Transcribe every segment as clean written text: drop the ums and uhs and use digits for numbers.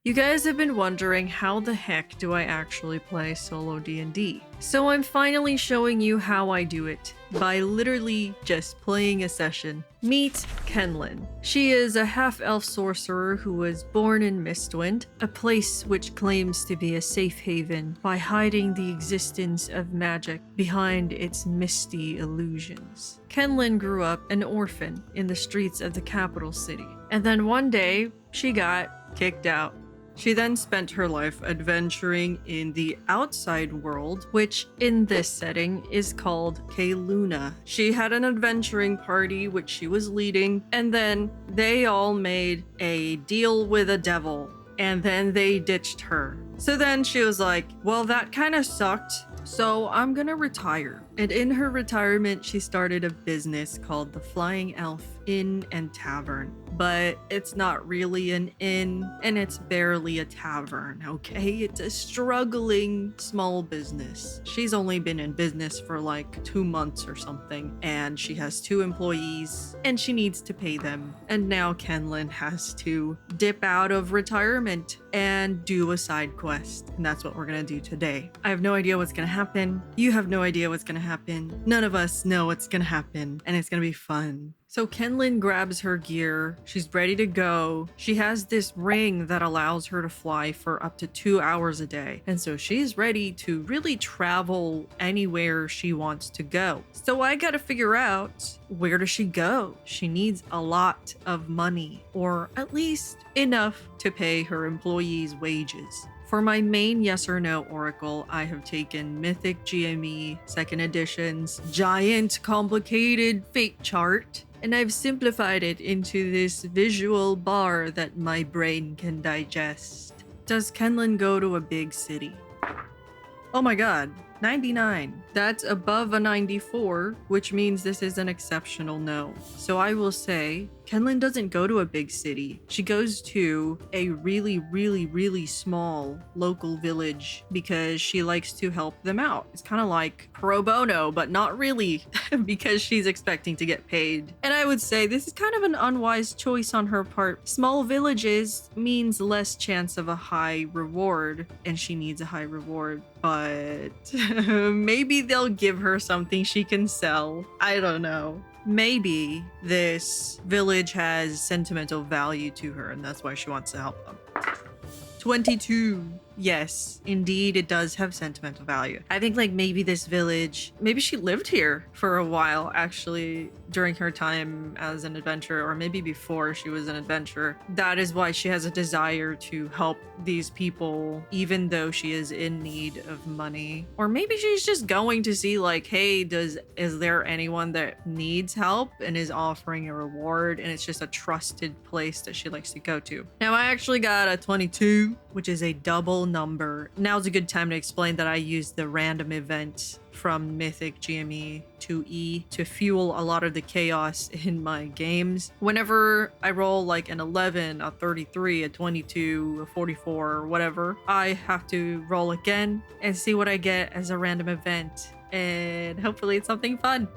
You guys have been wondering how the heck do I actually play Solo D&D? So I'm finally showing you how I do it, by literally just playing a session. Meet Kenlin. She is a half-elf sorcerer who was born in Mistwind, a place which claims to be a safe haven by hiding the existence of magic behind its misty illusions. Kenlin grew up an orphan in the streets of the capital city, and then one day she got kicked out. She then spent her life adventuring in the outside world, which in this setting is called Keluna. She had an adventuring party which she was leading, and then they all made a deal with a devil, and then they ditched her. So then she was like, well, that kind of sucked, so I'm gonna retire. And in her retirement, she started a business called the Flying Elf Inn and Tavern. But it's not really an inn, and it's barely a tavern, okay? It's a struggling small business. She's only been in business for like 2 months or something, and she has 2 employees, and she needs to pay them. And now Kenlin has to dip out of retirement and do a side quest. And that's what we're gonna do today. I have no idea what's gonna happen. You have no idea what's gonna happen. None of us know what's gonna happen, and it's gonna be fun. So Kenlin grabs her gear. She's ready to go. She has this ring that allows her to fly for up to 2 hours a day. And so she's ready to really travel anywhere she wants to go. So I gotta figure out, where does she go? She needs a lot of money, or at least enough to pay her employees' wages. For my main yes or no oracle, I have taken Mythic GME 2nd edition's giant complicated fate chart, and I've simplified it into this visual bar that my brain can digest. Does Kenlin go to a big city? Oh my god, 99. That's above a 94, which means this is an exceptional no. So I will say, Kenlin doesn't go to a big city. She goes to a really small local village because she likes to help them out. It's kind of like pro bono, but not really because she's expecting to get paid. And I would say this is kind of an unwise choice on her part. Small villages means less chance of a high reward, and she needs a high reward. But maybe they'll give her something she can sell. I don't know. Maybe this village has sentimental value to her, and that's why she wants to help them. 22. Yes, indeed, it does have sentimental value. I think like maybe this village, maybe she lived here for a while actually during her time as an adventurer, or maybe before she was an adventurer. That is why she has a desire to help these people even though she is in need of money. Or maybe she's just going to see like, hey, is there anyone that needs help and is offering a reward, and it's just a trusted place that she likes to go to. Now I actually got a 22, which is a double number. Now's a good time to explain that I used the random event from Mythic GME 2E to fuel a lot of the chaos in my games. Whenever I roll like an 11, a 33, a 22, a 44, or whatever, I have to roll again and see what I get as a random event, and hopefully it's something fun.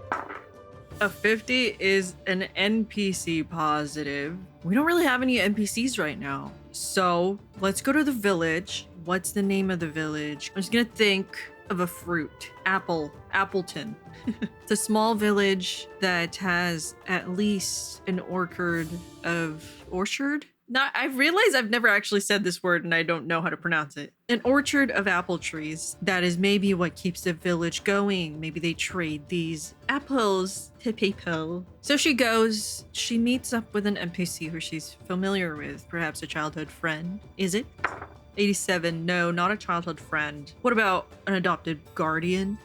A 50 is an NPC positive. We don't really have any NPCs right now. So let's go to the village. What's the name of the village? I'm just gonna think of a fruit. Appleton. It's a small village that has at least an orchard. I realize I've never actually said this word and I don't know how to pronounce it. An orchard of apple trees. That is maybe what keeps the village going. Maybe they trade these apples to people. So she goes, she meets up with an NPC who she's familiar with, perhaps a childhood friend. Is it? 87, no, not a childhood friend. What about an adopted guardian?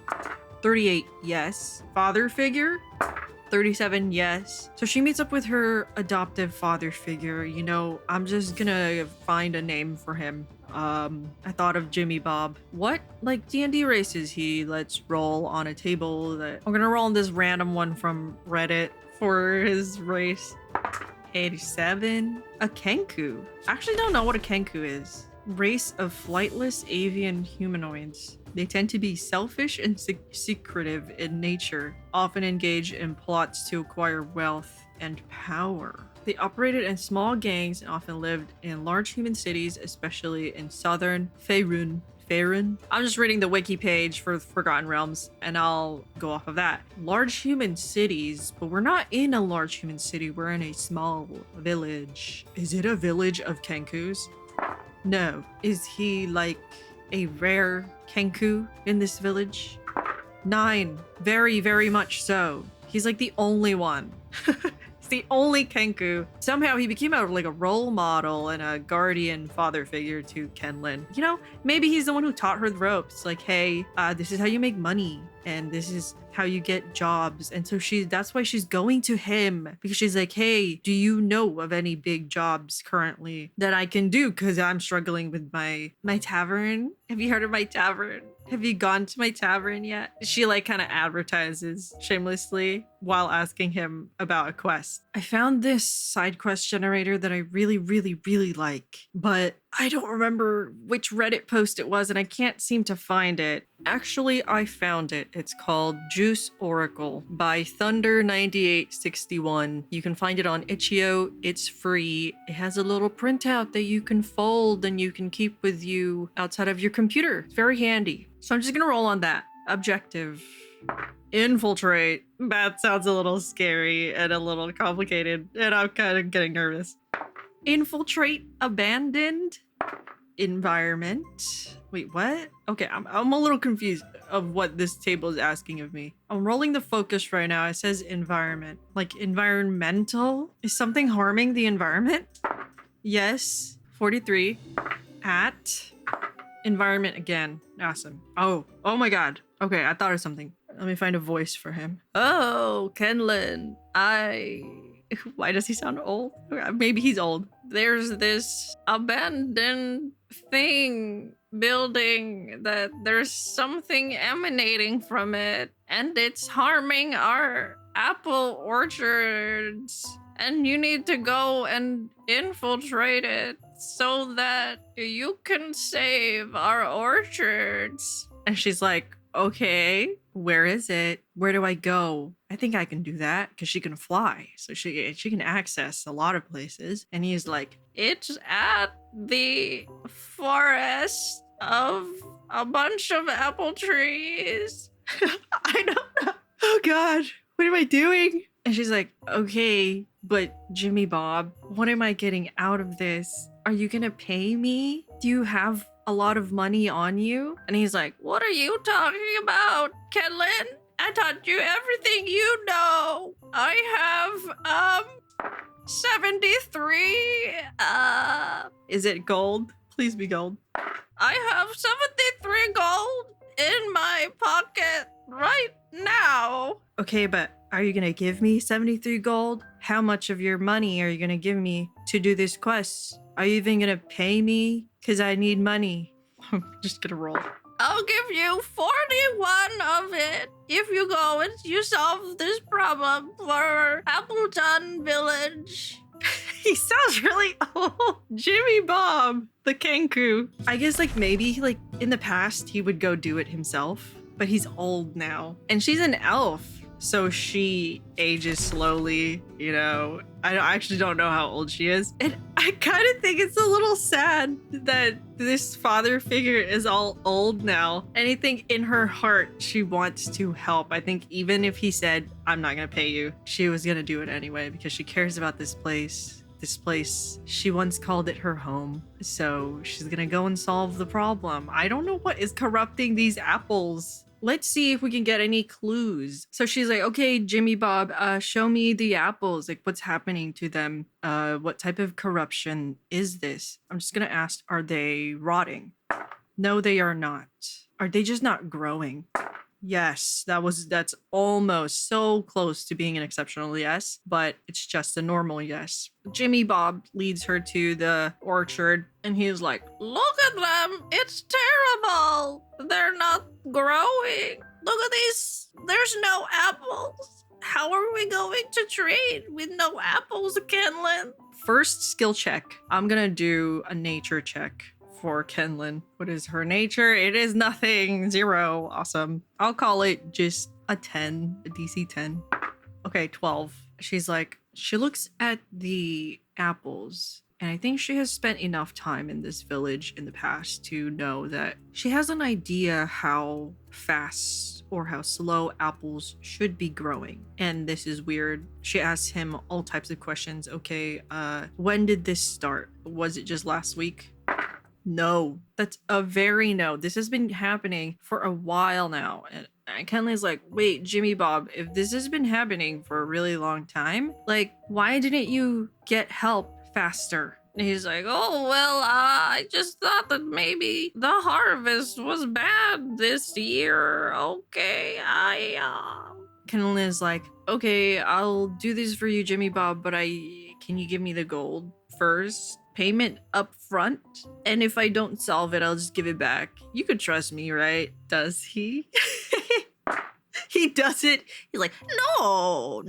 38, yes. Father figure? 37, yes. So she meets up with her adoptive father figure. You know, I'm just gonna find a name for him. I thought of Jimmy Bob. What like D&D race is he? Let's roll on a table that I'm gonna roll on this random one from Reddit for his race. 87, a Kenku. I actually don't know what a Kenku is. Race of flightless avian humanoids. They tend to be selfish and secretive in nature, often engage in plots to acquire wealth and power. They operated in small gangs and often lived in large human cities, especially in southern Faerun. Faerun? I'm just reading the wiki page for Forgotten Realms, and I'll go off of that. Large human cities, but we're not in a large human city. We're in a small village. Is it a village of Kenkus? No. Is he like a rare Kenku in this village? 9. Very, very much so. He's like the only one. He's the only Kenku. Somehow he became like a role model and a guardian father figure to Kenlin. You know, maybe he's the one who taught her the ropes. Like, hey, this is how you make money. And this is how you get jobs. And so that's why she's going to him, because she's like, hey, do you know of any big jobs currently that I can do? Because I'm struggling with my tavern. Have you heard of my tavern? Have you gone to my tavern yet? She like kind of advertises shamelessly while asking him about a quest. I found this side quest generator that I really, really, really like, but I don't remember which Reddit post it was and I can't seem to find it. Actually, I found it. It's called Juice Oracle by Thunder9861. You can find it on itch.io. It's free. It has a little printout that you can fold and you can keep with you outside of your computer. It's very handy. So I'm just gonna roll on that. Objective. Infiltrate. That sounds a little scary and a little complicated, and I'm kind of getting nervous. Infiltrate abandoned environment. Wait, what? Okay, I'm a little confused of what this table is asking of me. I'm rolling the focus right now. It says environment. Like environmental? Is something harming the environment? Yes. 43. At environment again. Awesome. Oh my god. Okay, I thought of something. Let me find a voice for him. Oh, Kenlin. Why does he sound old? Maybe he's old. There's this abandoned building that there's something emanating from it, and it's harming our apple orchards. And you need to go and infiltrate it so that you can save our orchards. And she's like, okay, where is it? Where do I go? I think I can do that because she can fly. So she can access a lot of places. And he's like, it's at the forest of a bunch of apple trees. I don't know. Oh God, what am I doing? And she's like, okay, but Jimmy Bob, what am I getting out of this? Are you gonna pay me? Do you have a lot of money on you? And he's like, what are you talking about, Kenlin? I taught you everything you know. I have 73 is it gold? Please be gold. I have 73 gold in my pocket right now. Okay, but are you gonna give me 73 gold? How much of your money are you gonna give me to do this quest? Are you even gonna pay me? Because I need money. I'm just gonna roll. I'll give you 41 of it if you go and you solve this problem for Appleton Village. He sounds really old. Jimmy Bob, the Kenku. I guess like maybe like in the past he would go do it himself, but he's old now. And she's an elf. So she ages slowly, you know. I actually don't know how old she is. And I kind of think it's a little sad that this father figure is all old now. And I think in her heart, she wants to help. I think even if he said, I'm not going to pay you, she was going to do it anyway because she cares about this place. This place, she once called it her home. So she's going to go and solve the problem. I don't know what is corrupting these apples. Let's see if we can get any clues. So she's like, okay, Jimmy Bob, show me the apples. Like, what's happening to them? What type of corruption is this? I'm just gonna ask, are they rotting? No, they are not. Are they just not growing? Yes, that's almost so close to being an exceptional yes, but it's just a normal yes. Jimmy Bob leads her to the orchard and he's like, look at them, it's terrible. They're not growing. Look at these, there's no apples. How are we going to trade with no apples, Kenlin? First skill check. I'm gonna do a nature check for Kenlin. What is her nature? It is nothing. 0. Awesome. I'll call it just a 10, a DC 10. Okay, 12. she's like, she looks at the apples. And I think she has spent enough time in this village in the past to know that she has an idea how fast or how slow apples should be growing. And this is weird. She asks him all types of questions. Okay, when did this start? Was it just last week? No, that's a very no. This has been happening for a while now. And Kenley's like, wait, Jimmy Bob, if this has been happening for a really long time, like, why didn't you get help faster? And he's like, oh, well, I just thought that maybe the harvest was bad this year. Okay, Kenlin is like, okay, I'll do this for you, Jimmy Bob, but can you give me the gold first? Payment up front, and if I don't solve it, I'll just give it back. You could trust me, right? Does he? He does it. He's like, no,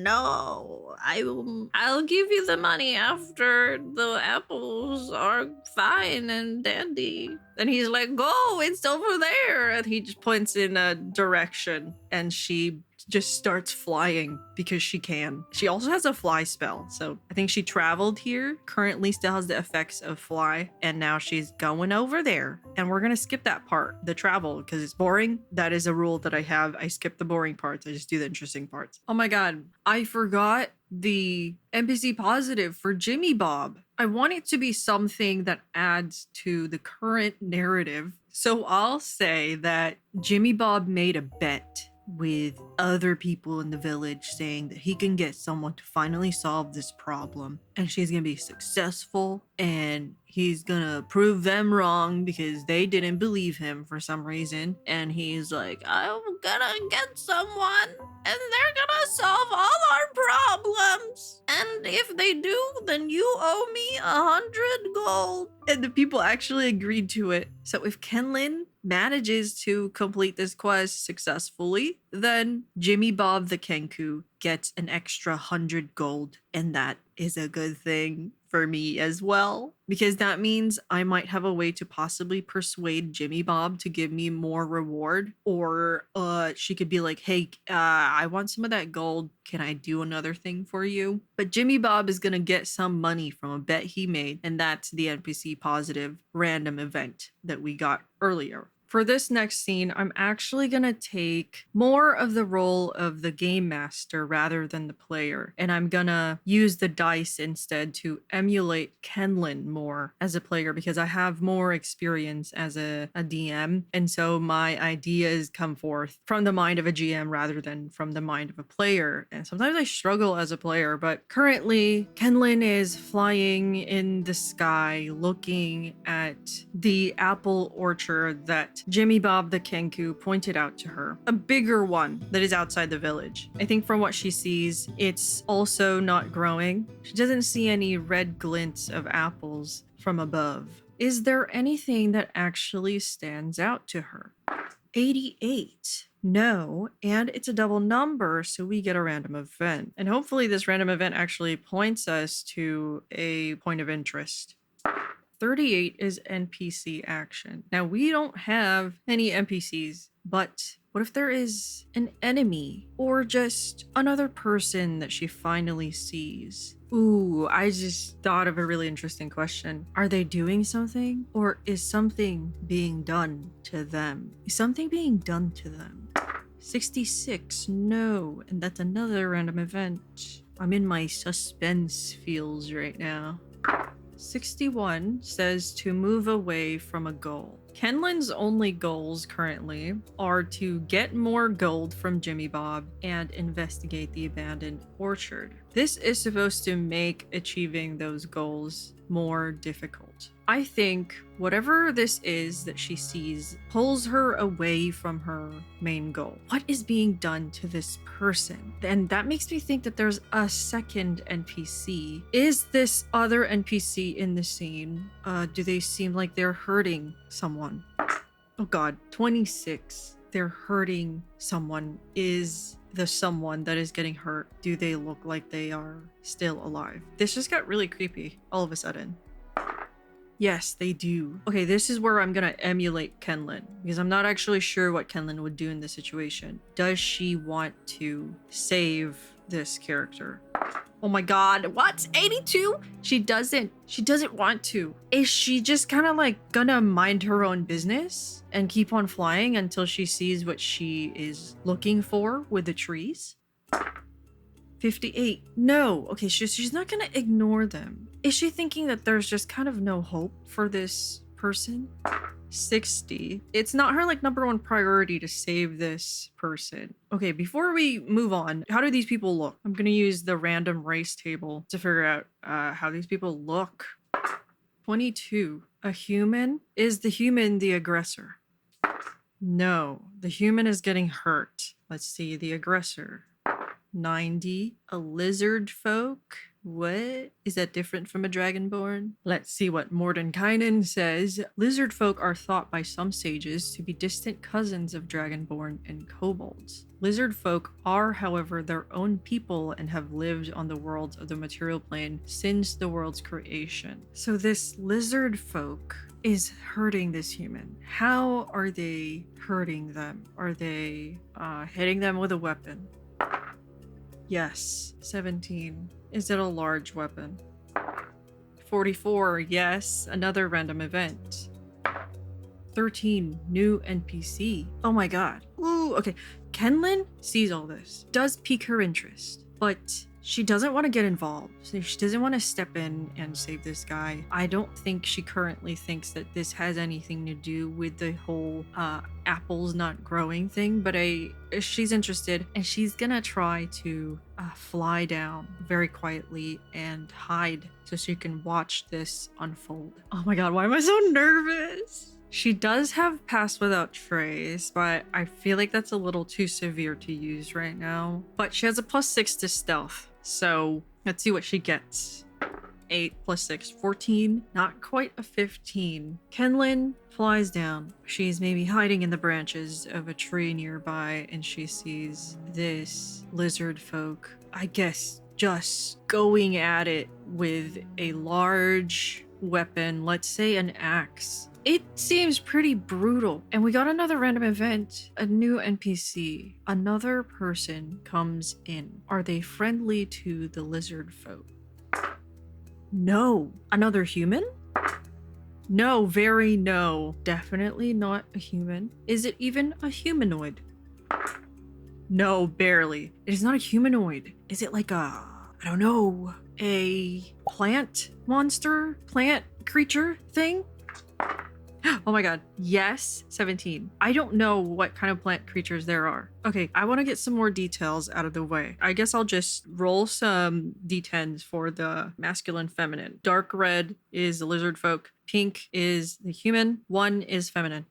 I'll give you the money after the apples are fine and dandy. And he's like, go, it's over there. And he just points in a direction, and she just starts flying because she can. She also has a fly spell. So I think she traveled here, currently still has the effects of fly, and now she's going over there. And we're gonna skip that part, the travel, because it's boring. That is a rule that I have. I skip the boring parts. I just do the interesting parts. Oh my God, I forgot the NPC positive for Jimmy Bob. I want it to be something that adds to the current narrative. So I'll say that Jimmy Bob made a bet with other people in the village saying that he can get someone to finally solve this problem, and she's gonna be successful, and he's gonna prove them wrong because they didn't believe him for some reason. And he's like, I'm gonna get someone and they're gonna solve all our problems, and if they do, then you owe me 100 gold. And the people actually agreed to it. So if Kenlin manages to complete this quest successfully, then Jimmy Bob the Kenku gets an extra 100 gold, and that is a good thing for me as well, because that means I might have a way to possibly persuade Jimmy Bob to give me more reward, or she could be like, hey, I want some of that gold, can I do another thing for you? But Jimmy Bob is gonna get some money from a bet he made, and that's the NPC positive random event that we got earlier. For this next scene, I'm actually gonna take more of the role of the game master rather than the player, and I'm gonna use the dice instead to emulate Kenlin more as a player, because I have more experience as a DM, and so my ideas come forth from the mind of a GM rather than from the mind of a player. And sometimes I struggle as a player, but currently Kenlin is flying in the sky looking at the apple orchard that Jimmy Bob the Kenku pointed out to her. A bigger one that is outside the village. I think from what she sees, it's also not growing. She doesn't see any red glints of apples from above. Is there anything that actually stands out to her? 88. No, and it's a double number, so we get a random event. And hopefully this random event actually points us to a point of interest. 38 is NPC action. Now, we don't have any NPCs, but what if there is an enemy or just another person that she finally sees? Ooh, I just thought of a really interesting question. Are they doing something, or is something being done to them? Is something being done to them? 66, no, and that's another random event. I'm in my suspense feels right now. 61 says to move away from a goal. Kenlin's only goals currently are to get more gold from Jimmy Bob and investigate the abandoned orchard. This is supposed to make achieving those goals more difficult. I think whatever this is that she sees pulls her away from her main goal. What is being done to this person? And that makes me think that there's a second NPC. Is this other NPC in the scene? Do they seem like they're hurting someone? Oh God, 26. They're hurting someone. Is the someone that is getting hurt, do they look like they are still alive? This just got really creepy all of a sudden. Yes, they do. Okay, this is where I'm gonna emulate Kenlin, because I'm not actually sure what Kenlin would do in this situation. Does she want to save this character? Oh my god, what? 82? She doesn't want to. Is she just kind of like gonna mind her own business and keep on flying until she sees what she is looking for with the trees? 58. No. Okay, she's not gonna ignore them. Is she thinking that there's just kind of no hope for this person? 60. It's not her like number one priority to save this person. Okay, before we move on, how do these people look? I'm gonna use the random race table to figure out how these people look. 22. A human? Is the human the aggressor? No, the human is getting hurt. Let's see the aggressor. 90. A lizard folk? What? Is that different from a dragonborn? Let's see what Mordenkainen says. Lizard folk are thought by some sages to be distant cousins of dragonborn and kobolds. Lizard folk are, however, their own people and have lived on the worlds of the material plane since the world's creation. So this lizard folk is hurting this human. How are they hurting them? Are they hitting them with a weapon? Yes. 17. Is it a large weapon? 44. Yes. Another random event. 13. New NPC. Oh my god. Ooh, okay. Kenlin sees all this. Does pique her interest. But she doesn't want to get involved. So she doesn't want to step in and save this guy. I don't think she currently thinks that this has anything to do with the whole apples not growing thing, but she's interested and she's gonna try to fly down very quietly and hide so she can watch this unfold. Oh my god, why am I so nervous? She does have Pass Without Trace, but I feel like that's a little too severe to use right now. But she has a +6 to stealth, so let's see what she gets. 8 + 6, 14. Not quite a 15. Kenlin flies down. She's maybe hiding in the branches of a tree nearby, and she sees this lizard folk, I guess, just going at it with a large weapon, let's say an axe. It seems pretty brutal. And we got another random event, a new NPC. Another person comes in. Are they friendly to the lizard folk? No. Another human? No, very no. Definitely not a human. Is it even a humanoid? No, barely. It is not a humanoid. Is it like a, I don't know, a plant monster? Plant creature thing? Oh my god. Yes, 17. I don't know what kind of plant creatures there are. Okay, I want to get some more details out of the way. I guess I'll just roll some d10s for the masculine feminine. Dark red is the lizard folk. Pink is the human. 1 is feminine.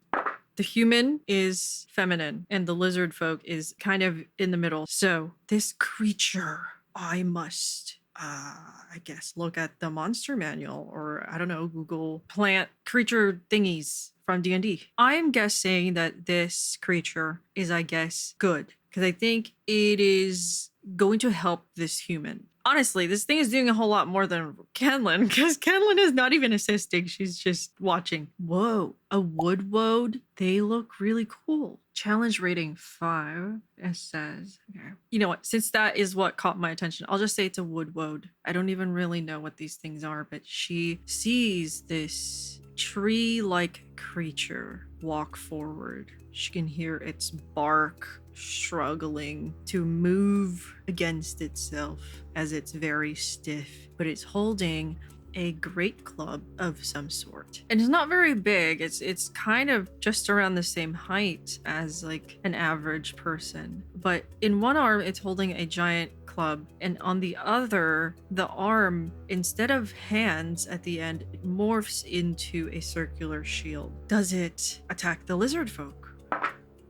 The human is feminine and the lizard folk is kind of in the middle. So this creature, I must I guess look at the monster manual, or I don't know, Google plant creature thingies from D&D. I'm guessing that this creature is, I guess, good, because I think it is going to help this human. Honestly, this thing is doing a whole lot more than Kenlin, because Kenlin is not even assisting. She's just watching. Whoa, a wood woad. They look really cool. Challenge rating 5, it says. Okay. You know what? Since that is what caught my attention, I'll just say it's a wood woad. I don't even really know what these things are, but she sees this tree-like creature walk forward. She can hear its bark struggling to move against itself as it's very stiff, but it's holding a great club of some sort. And it's not very big. It's kind of just around the same height as like an average person. But in one arm, it's holding a giant club, and on the other, the arm, instead of hands at the end, it morphs into a circular shield. Does it attack the lizard folk?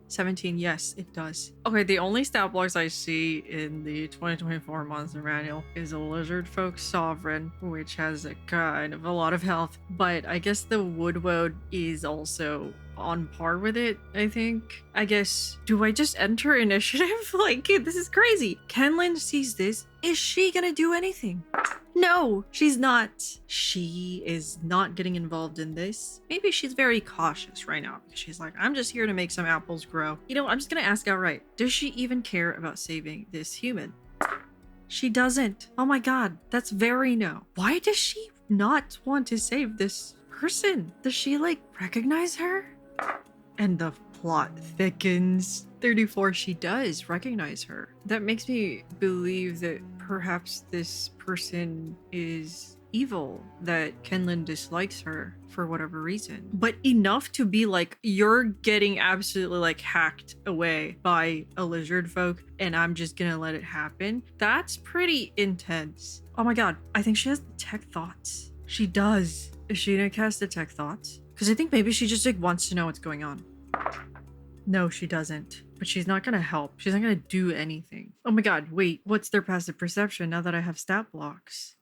17, yes, it does. Okay, the only stat blocks I see in the 2024 Monster Manual is a Lizard Folk Sovereign, which has a kind of a lot of health, but I guess the Woodwoad is also on par with it, I think. I guess, do I just enter initiative? Like, this is crazy. Kenlin sees this. Is she gonna do anything? No, she's not. She is not getting involved in this. Maybe she's very cautious right now because she's like, I'm just here to make some apples grow. You know, I'm just gonna ask outright. Does she even care about saving this human? She doesn't. Oh my god, that's very no. Why does she not want to save this person? Does she like recognize her? And the plot thickens. 34, she does recognize her. That makes me believe that perhaps this person is evil, that Kenlin dislikes her for whatever reason. But enough to be like, you're getting absolutely like hacked away by a lizard folk and I'm just gonna let it happen. That's pretty intense. Oh my god, I think she has detect thoughts. She does. Is she gonna cast detect thoughts? Because I think maybe she just like wants to know what's going on. No, she doesn't. But she's not gonna help. She's not gonna do anything. Oh my god, wait. What's their passive perception now that I have stat blocks?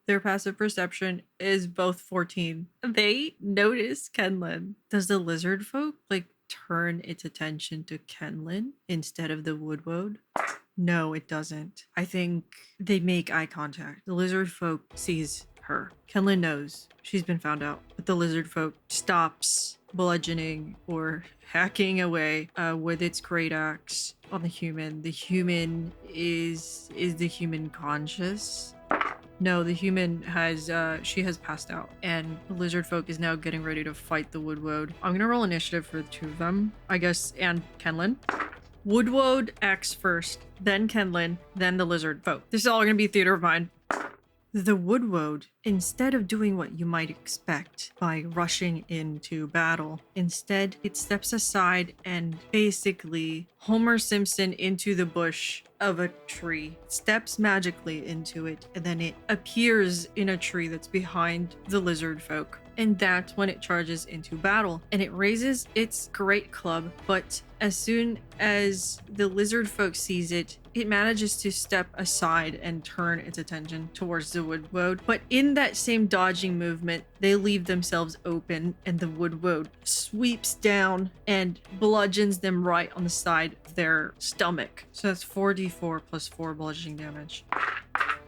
Their passive perception is both 14. They notice Kenlin. Does the lizard folk like turn its attention to Kenlin instead of the woodwode? No, it doesn't. I think they make eye contact. The lizard folk sees her. Kenlin knows she's been found out, but the lizard folk stops bludgeoning or hacking away with its great axe on the human. The human is the human conscious? No, the human has she has passed out, and the lizard folk is now getting ready to fight the woodwode. I'm gonna roll initiative for the two of them, I guess, and Kenlin. Woodwode acts first, then Kenlin, then the lizard folk. This is all gonna be theater of mind. The woodwode, instead of doing what you might expect by rushing into battle, instead it steps aside and basically Homer Simpson into the bush of a tree, steps magically into it, and then it appears in a tree that's behind the lizard folk. And that's when it charges into battle, and it raises its great club, but as soon as the lizard folk sees it, it manages to step aside and turn its attention towards the woodwode. But in that same dodging movement, they leave themselves open, and the woodwode sweeps down and bludgeons them right on the side of their stomach. So that's 4d4 plus 4 bludgeoning damage.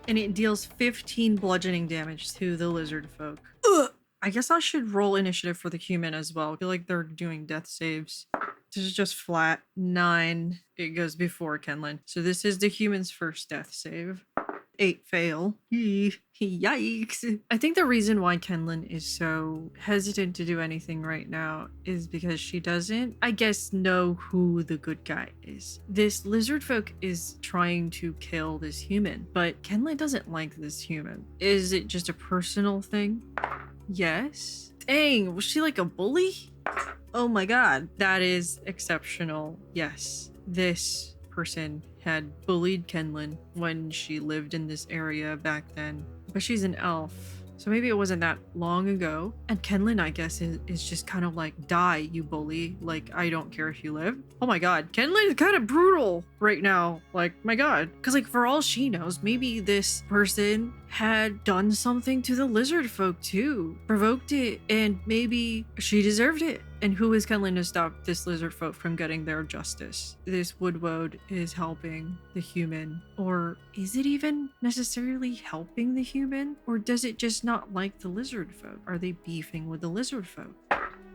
And it deals 15 bludgeoning damage to the lizard folk. Ugh! I guess I should roll initiative for the human as well. I feel like they're doing death saves. This is just flat 9. It goes before Kenlin. So this is the human's first death save. 8 fail. Yikes. I think the reason why Kenlin is so hesitant to do anything right now is because she doesn't, I guess, know who the good guy is. This lizard folk is trying to kill this human, but Kenlin doesn't like this human. Is it just a personal thing? Yes. Dang, was she like a bully? Oh my god, that is exceptional. Yes, this person had bullied Kenlin when she lived in this area back then, but she's an elf, so maybe it wasn't that long ago. And Kenlin, I guess, is just kind of like, die, you bully. Like, I don't care if you live. Oh my god, Kenlin is kind of brutal right now. Like, my god. Because, like, for all she knows, maybe this person had done something to the lizard folk too. Provoked it, and maybe she deserved it. And who is Kenlin to stop this lizard folk from getting their justice? This woodwode is helping the human. Or is it even necessarily helping the human? Or does it just not like the lizard folk? Are they beefing with the lizard folk?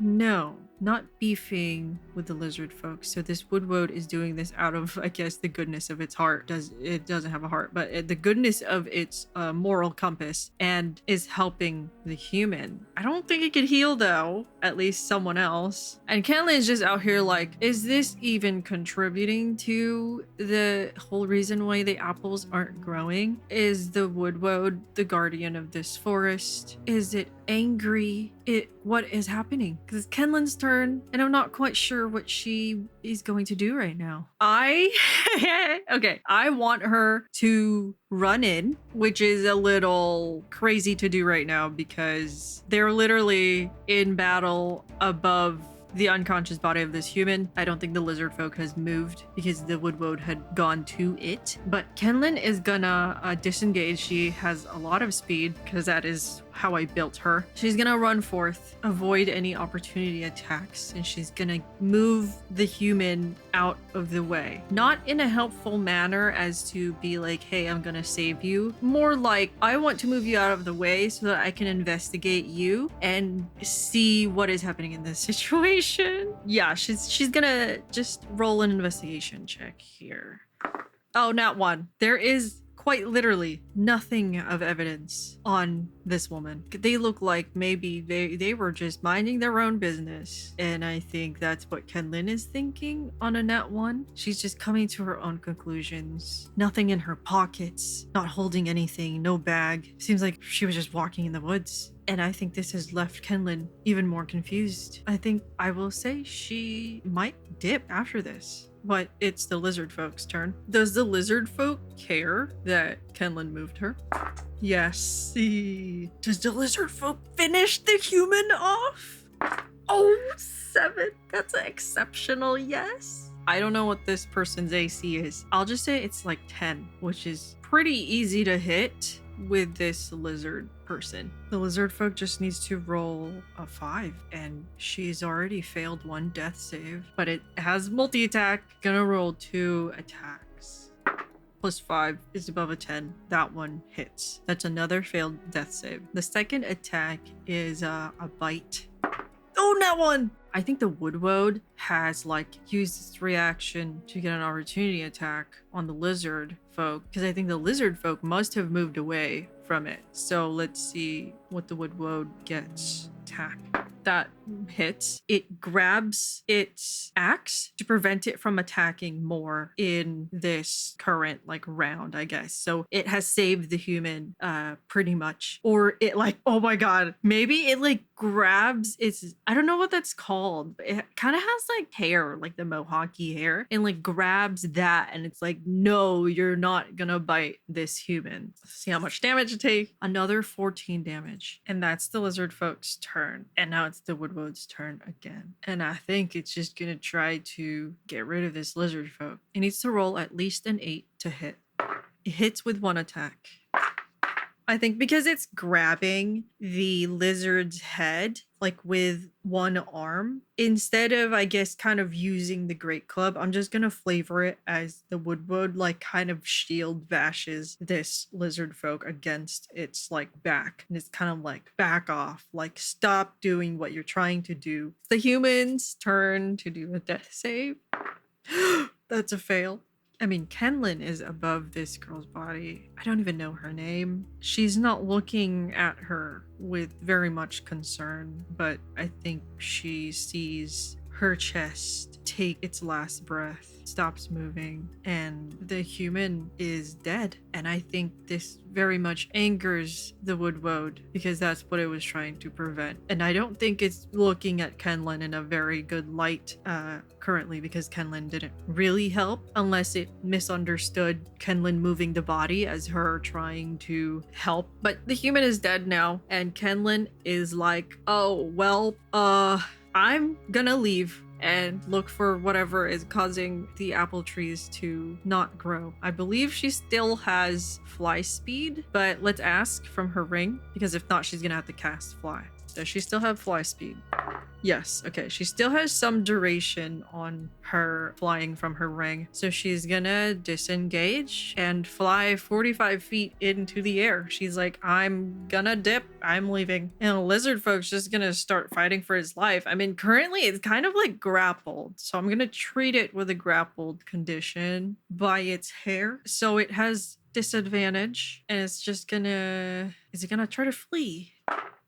No, not beefing with the lizard folk. So this woodwode is doing this out of, I guess, the goodness of its heart. It doesn't have a heart, but the goodness of its moral compass, and is helping the human. I don't think it could heal though, at least someone else. And Kenlin's just out here like, is this even contributing to the whole reason why the apples aren't growing? Is the woodwode the guardian of this forest? Is it angry? What is happening? Because it's Kenlin's turn, and I'm not quite sure what she is going to do right now. Okay, I want her to run in, which is a little crazy to do right now because they're literally in battle above the unconscious body of this human. I don't think the lizard folk has moved because the woodwode had gone to it. But Kenlin is gonna disengage. She has a lot of speed because that is how I built her. She's gonna run forth, avoid any opportunity attacks, and she's gonna move the human out of the way. Not in a helpful manner as to be like, hey, I'm gonna save you. More like, I want to move you out of the way so that I can investigate you and see what is happening in this situation. Yeah, she's gonna just roll an investigation check here. Oh, not one. There is quite literally nothing of evidence on this woman. They look like maybe they were just minding their own business. And I think that's what Kenlin is thinking on a nat one. She's just coming to her own conclusions. Nothing in her pockets, not holding anything, no bag. Seems like she was just walking in the woods. And I think this has left Kenlin even more confused. I think I will say she might dip after this. But it's the lizard folk's turn. Does the lizard folk care that Kenlin moved her? Yes. Does the lizard folk finish the human off? Oh, 7. That's an exceptional yes. I don't know what this person's AC is. I'll just say it's like 10, which is pretty easy to hit with this lizard person. The lizard folk just needs to roll a 5, and she's already failed 1 death save, but it has multi-attack. Gonna roll 2 attacks. Plus 5 is above a 10. That one hits. That's another failed death save. The second attack is a bite. Oh, that one! I think the woodwode has like used its reaction to get an opportunity attack on the lizard folk, because I think the lizard folk must have moved away from it. So let's see what the woodwode gets. Attack. That hits. It grabs its axe to prevent it from attacking more in this current like round, I guess. So it has saved the human pretty much. Or it like, oh my god, maybe it like grabs its, I don't know what that's called, but it kind of has like hair, like the mohawky hair, and like grabs that, and it's like, no, you're not gonna bite this human. Let's see how much damage it takes. Another 14 damage, and that's the lizard folk's turn. And now it's the woodwode's turn again, and I think it's just gonna try to get rid of this lizard folk. It needs to roll at least an 8 to hit. It hits with 1 attack. I think because it's grabbing the lizard's head, like with 1 arm, instead of, I guess, kind of using the great club, I'm just gonna flavor it as the woodwode, like kind of shield bashes this lizard folk against its like back. And it's kind of like, back off, like stop doing what you're trying to do. It's the human's turn to do a death save. That's a fail. I mean, Kenlin is above this girl's body. I don't even know her name. She's not looking at her with very much concern, but I think she sees her chest take its last breath, stops moving, and the human is dead. And I think this very much angers the woodwode, because that's what it was trying to prevent. And I don't think it's looking at Kenlin in a very good light currently, because Kenlin didn't really help, unless it misunderstood Kenlin moving the body as her trying to help. But the human is dead now, and Kenlin is like, oh, well, I'm gonna leave and look for whatever is causing the apple trees to not grow. I believe she still has fly speed, but let's ask from her ring, because if not, she's gonna have to cast fly. Does she still have fly speed? Yes. Okay. She still has some duration on her flying from her ring. So she's gonna disengage and fly 45 feet into the air. She's like, I'm gonna dip. I'm leaving. And the lizard folk's just gonna start fighting for his life. I mean, currently it's kind of like grappled. So I'm gonna treat it with a grappled condition by its hair. So it has disadvantage, and it's just gonna... Is it gonna try to flee?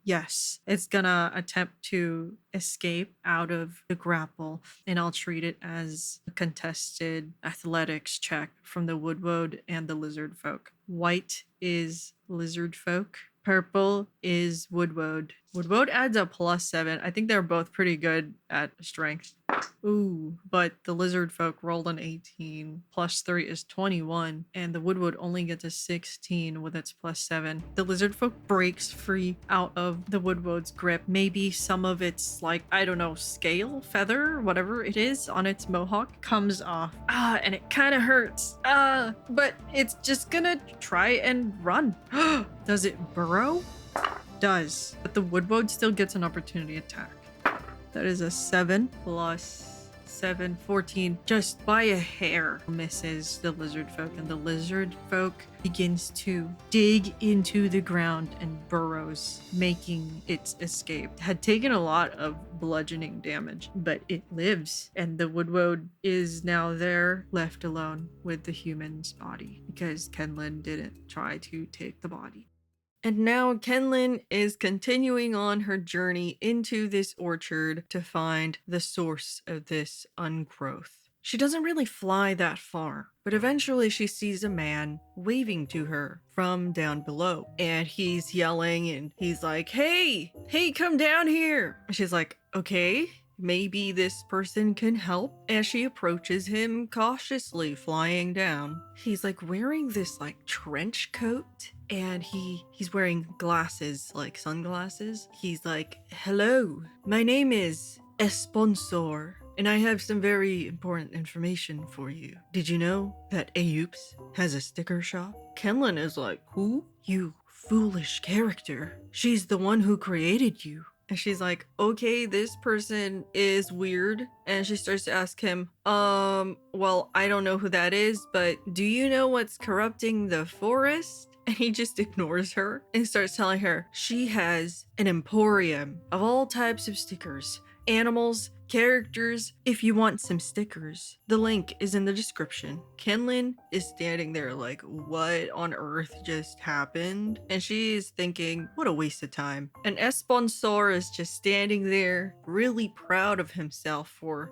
Yes, it's gonna attempt to escape out of the grapple, and I'll treat it as a contested athletics check from the woodwode and the lizard folk. White is lizard folk. Purple is woodwode. Woodwode adds a +7. I think they're both pretty good at strength. Ooh, but the lizard folk rolled an 18. +3 is 21, and the woodwode only gets a 16 with its +7. The lizard folk breaks free out of the woodwode's grip. Maybe some of its, like, I don't know, scale, feather, whatever it is on its mohawk comes off. And it kind of hurts. But it's just gonna try and run. Does it burrow? Does. But the woodwode still gets an opportunity attack. That is a 7 plus 7, 14, just by a hair misses the lizard folk, and the lizard folk begins to dig into the ground and burrows, making its escape. Had taken a lot of bludgeoning damage, but it lives, and the woodwode is now there, left alone with the human's body because Kenlin didn't try to take the body. And now Kenlin is continuing on her journey into this orchard to find the source of this ungrowth. She doesn't really fly that far, but eventually she sees a man waving to her from down below. And he's yelling and he's like, hey, come down here. And she's like, okay, maybe this person can help. As she approaches him cautiously flying down, he's like wearing this like trench coat, and he's wearing glasses, like sunglasses. He's like, hello, my name is Esponsor, and I have some very important information for you. Did you know that ayeoops has a sticker shop? Kenlin is like, who? You foolish character. She's the one who created you. And she's like, okay, this person is weird. And she starts to ask him, well, I don't know who that is, but do you know what's corrupting the forest? And he just ignores her and starts telling her she has an emporium of all types of stickers, animals, characters. If you want some stickers, the link is in the description. Kenlin is standing there like, what on earth just happened? And she is thinking, what a waste of time. And Esponsor is just standing there, really proud of himself for,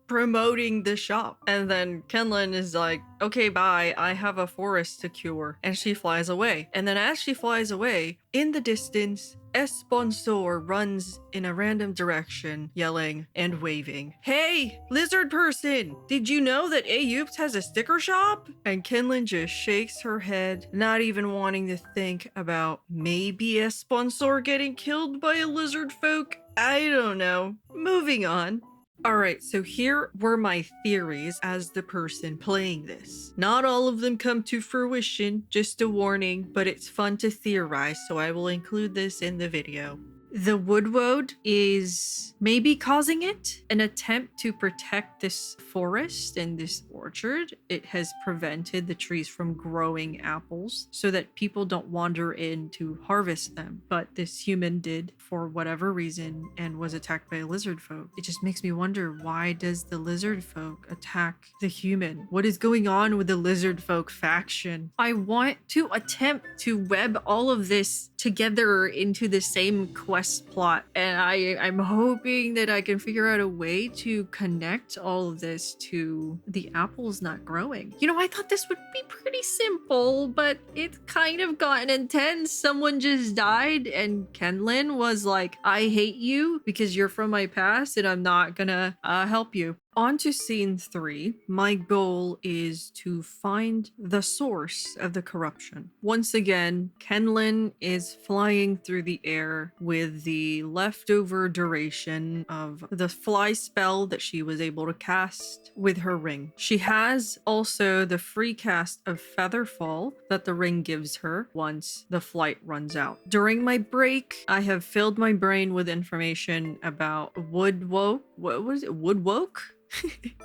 promoting the shop. And then Kenlin is like, okay, bye, I have a forest to cure. And she flies away. And then as she flies away, in the distance, Esponsor runs in a random direction, yelling and waving. Hey, lizard person! Did you know that ayeoops has a sticker shop? And Kenlin just shakes her head, not even wanting to think about maybe Esponsor getting killed by a lizard folk. I don't know. Moving on. Alright, so here were my theories as the person playing this. Not all of them come to fruition, just a warning, but it's fun to theorize, so I will include this in the video. The woodwode is maybe causing it. An attempt to protect this forest and this orchard. It has prevented the trees from growing apples so that people don't wander in to harvest them. But this human did for whatever reason and was attacked by a lizard folk. It just makes me wonder, why does the lizard folk attack the human? What is going on with the lizard folk faction? I want to attempt to web all of this together into the same quest plot, and I'm hoping that I can figure out a way to connect all of this to the apples not growing. I thought this would be pretty simple, but it's kind of gotten intense. Someone just died and Kenlin was like, I hate you because you're from my past and I'm not gonna help you. On to scene 3. My goal is to find the source of the corruption. Once again, Kenlin is flying through the air with the leftover duration of the fly spell that she was able to cast with her ring. She has also the free cast of Featherfall that the ring gives her once the flight runs out. During my break, I have filled my brain with information about woodwoke. What was it? Woodwoke?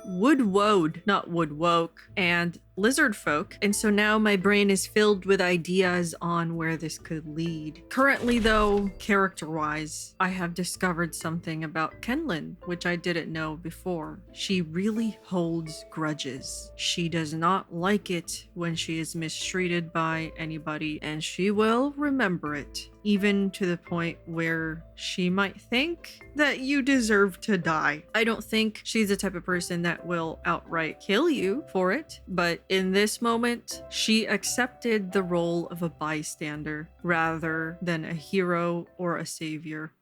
Woodwode, not woodwoke, and lizard folk. And so now my brain is filled with ideas on where this could lead. Currently though, character-wise, I have discovered something about Kenlin, which I didn't know before. She really holds grudges. She does not like it when she is mistreated by anybody, and she will remember it, even to the point where she might think that you deserve to die. I don't think she's the type of person that will outright kill you for it, but in this moment, she accepted the role of a bystander rather than a hero or a savior.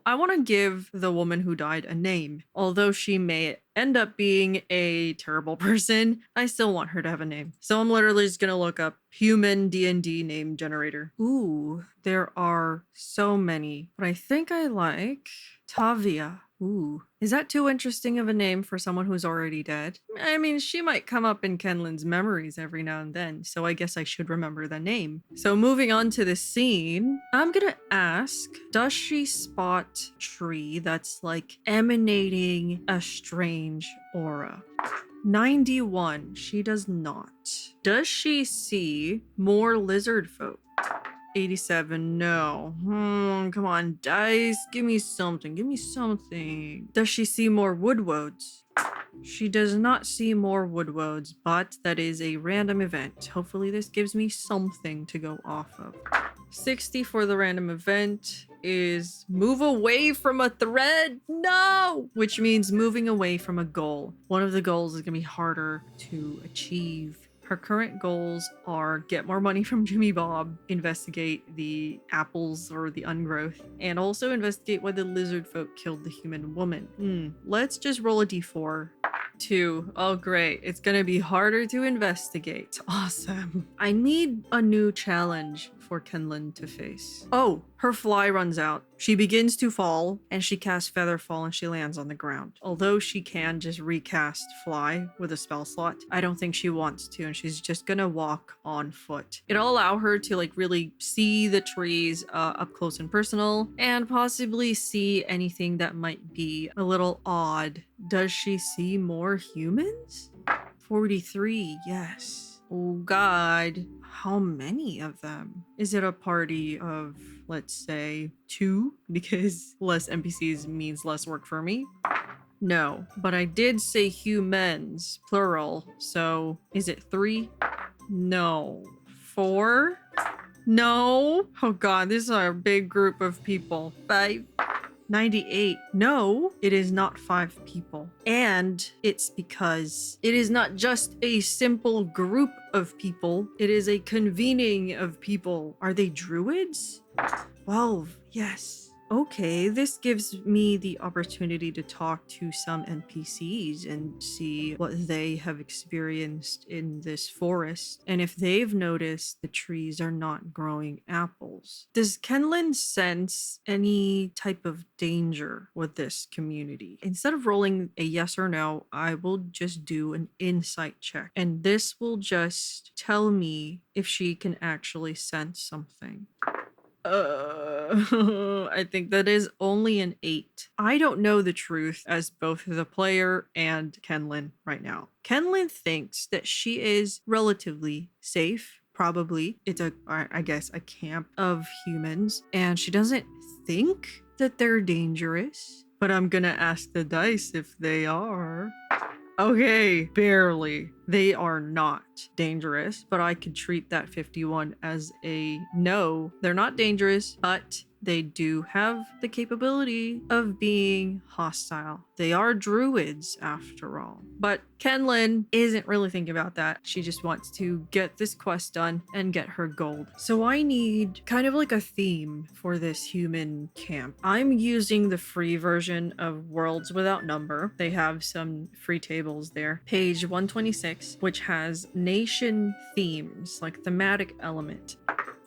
I want to give the woman who died a name. Although she may end up being a terrible person, I still want her to have a name. So I'm literally just gonna look up human D&D name generator. Ooh, there are so many, but I think I like Tavia. Ooh. Is that too interesting of a name for someone who's already dead? I mean, she might come up in Kenlin's memories every now and then, so I guess I should remember the name. So moving on to the scene, I'm gonna ask, does she spot tree that's like emanating a strange aura? 91, she does not. Does she see more lizard folk? 87, no. Come on, dice. Give me something. Give me something. Does she see more woodwoads? She does not see more woodwoads, but that is a random event. Hopefully this gives me something to go off of. 60 for the random event is move away from a thread. No! Which means moving away from a goal. One of the goals is going to be harder to achieve. Her current goals are get more money from Jimmy Bob, investigate the apples or the ungrowth, and also investigate why the lizard folk killed the human woman. Let's just roll a d4. 2. Oh, great. It's gonna be harder to investigate. Awesome. I need a new challenge for Kenlin to face. Oh, her fly runs out. She begins to fall, and she casts Featherfall, and she lands on the ground. Although she can just recast Fly with a spell slot, I don't think she wants to, and she's just gonna walk on foot. It'll allow her to like really see the trees up close and personal, and possibly see anything that might be a little odd. Does she see more humans? 43, yes. Oh God, how many of them? Is it a party of, let's say, 2? Because less NPCs means less work for me. No, but I did say humans, plural. So is it 3? No. 4? No. Oh God, this is a big group of people. 5? 98. No, it is not 5 people. And it's because it is not just a simple group of people, it is a convening of people. Are they druids? 12. Yes. Okay, this gives me the opportunity to talk to some NPCs and see what they have experienced in this forest, and if they've noticed the trees are not growing apples. Does Kenlin sense any type of danger with this community? Instead of rolling a yes or no, I will just do an insight check, and this will just tell me if she can actually sense something. I think that is only an 8. I don't know the truth as both the player and Kenlin right now. Kenlin thinks that she is relatively safe. Probably. It's I guess, a camp of humans. And she doesn't think that they're dangerous. But I'm gonna ask the dice if they are. Okay, barely. They are not dangerous, but I could treat that 51 as a no. They're not dangerous, but they do have the capability of being hostile. They are druids after all. But Kenlin isn't really thinking about that. She just wants to get this quest done and get her gold. So I need kind of like a theme for this human camp. I'm using the free version of Worlds Without Number. They have some free tables there. Page 126, which has nation themes, like thematic element.